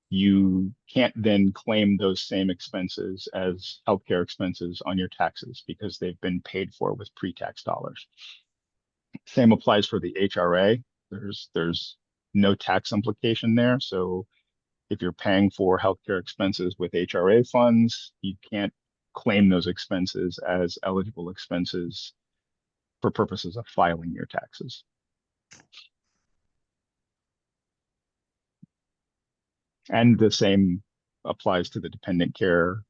You can't then claim those same expenses as healthcare expenses on your taxes because they've been paid for with pre-tax dollars. Same applies for the HRA. There's no tax implication there. So if you're paying for healthcare expenses with HRA funds, you can't claim those expenses as eligible expenses for purposes of filing your taxes. And the same applies to the dependent care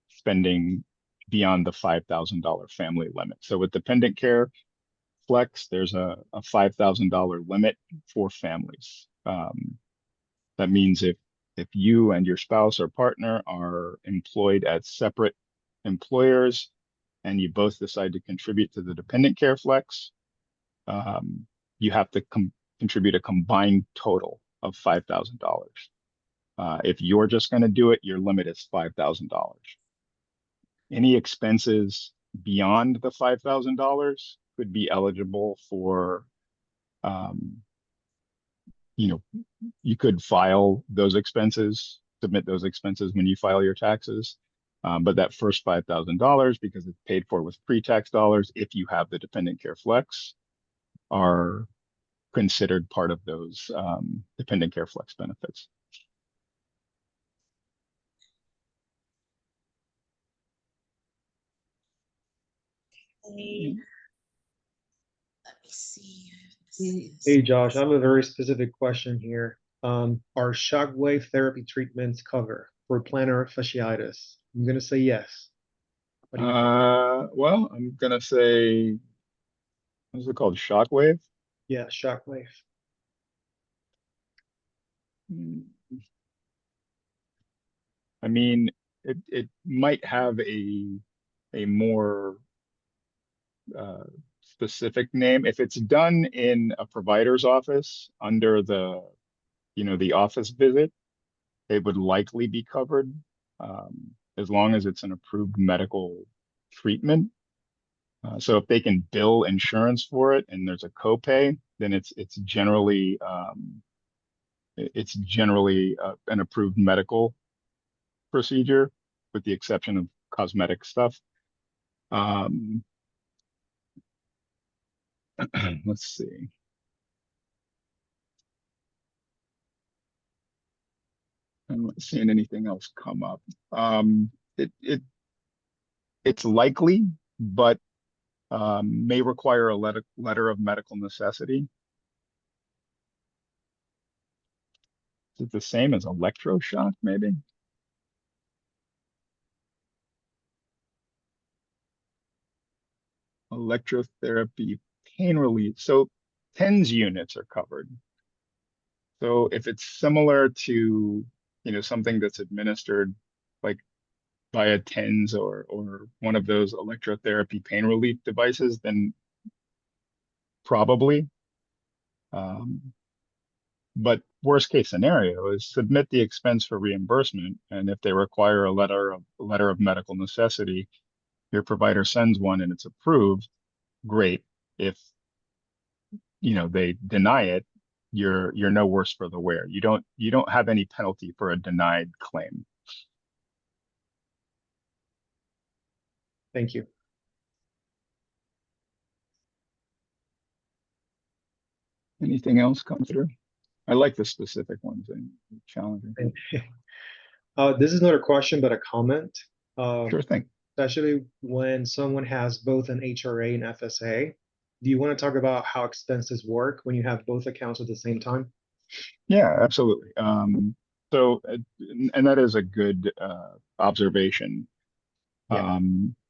spending beyond the $5,000 family limit. So with dependent care flex, there's a $5,000 limit for families. That means if you and your spouse or partner are employed at separate employers and you both decide to contribute to the dependent care flex, you have to contribute a combined total of $5,000. If you're just going to do it, your limit is $5,000. Any expenses beyond the $5,000 could be eligible for, you could file those expenses, submit those expenses when you file your taxes. But that first $5,000, because it's paid for with pre-tax dollars, if you have the dependent care flex, are considered part of those dependent care flex benefits. Okay. Let me see. Hey, Josh, I have a very specific question here. Are shockwave therapy treatments covered for plantar fasciitis? I'm gonna say yes. What do you think? Well, I'm gonna say, what's it called? Shockwave? Yeah, shockwave. I mean, it might have a more specific name. If it's done in a provider's office under the office visit, it would likely be covered, as long as it's an approved medical treatment. So if they can bill insurance for it and there's a copay, then it's generally an approved medical procedure, with the exception of cosmetic stuff. Let's see. I'm not seeing anything else come up. It's likely, but may require a letter of medical necessity. Is it the same as electroshock, maybe? Electrotherapy pain relief. So TENS units are covered. So if it's similar to, something that's administered like via TENS or one of those electrotherapy pain relief devices, then probably. But worst case scenario is submit the expense for reimbursement, and if they require a letter of medical necessity, your provider sends one and it's approved, great. If they deny it, you're no worse for the wear. You don't have any penalty for a denied claim. Thank you. Anything else come through? I like the specific ones and challenging. This is not a question, but a comment. Sure thing. Especially when someone has both an HRA and FSA. Do you want to talk about how expenses work when you have both accounts at the same time? Yeah, absolutely. So, and that is a good observation. Yeah.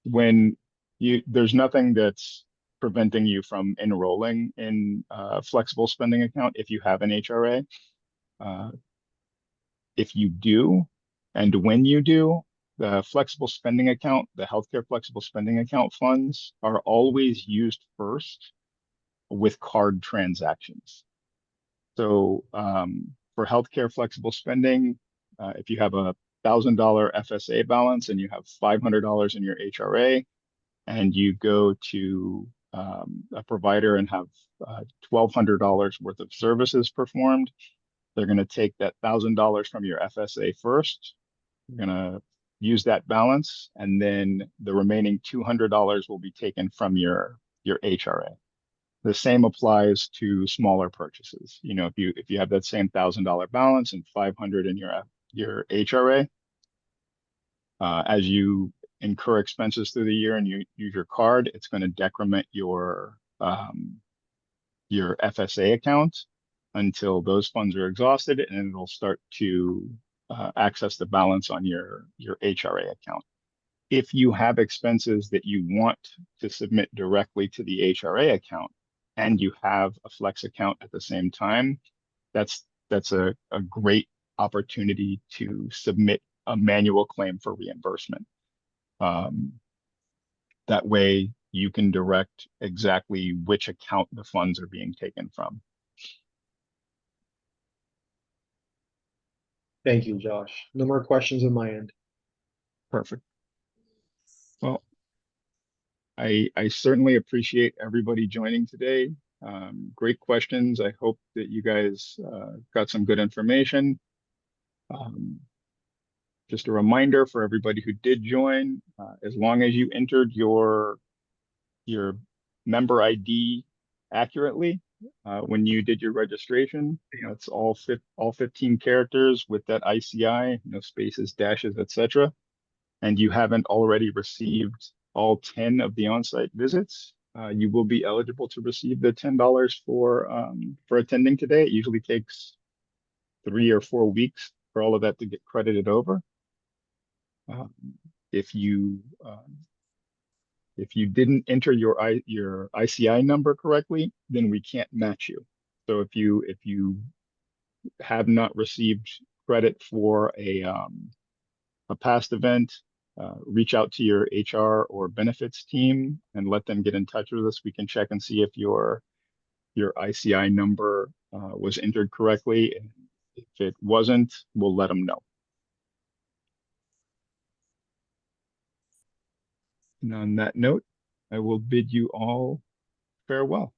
When there's nothing that's preventing you from enrolling in a flexible spending account if you have an HRA. If you do, and when you do, the flexible spending account, the healthcare flexible spending account funds are always used first with card transactions. So for healthcare flexible spending, if you have a $1,000 FSA balance and you have $500 in your HRA, and you go to a provider and have $1,200 worth of services performed, they're going to take that $1,000 from your FSA first. You're going to use that balance, and then the remaining $200 will be taken from your HRA. The same applies to smaller purchases. If you have that same $1,000 balance and 500 in your HRA, as you incur expenses through the year and you use your card, it's going to decrement your FSA account until those funds are exhausted, and it'll start to access the balance on your HRA account. If you have expenses that you want to submit directly to the HRA account and you have a flex account at the same time, that's a great opportunity to submit a manual claim for reimbursement. That way you can direct exactly which account the funds are being taken from. Thank you, Josh. No more questions on my end. Perfect. Well, I certainly appreciate everybody joining today. Great questions. I hope that you guys got some good information. Just a reminder for everybody who did join, as long as you entered your member ID accurately when you did your registration, that's all 15 characters with that ICI, no spaces, dashes, etc. And you haven't already received all 10 of the on-site visits, you will be eligible to receive the $10 for attending today. It usually takes 3 or 4 weeks for all of that to get credited over. If you didn't enter your ICI number correctly, then we can't match you. So if you have not received credit for a past event, reach out to your HR or benefits team and let them get in touch with us. We can check and see if your ICI number was entered correctly. And if it wasn't, we'll let them know. And on that note, I will bid you all farewell.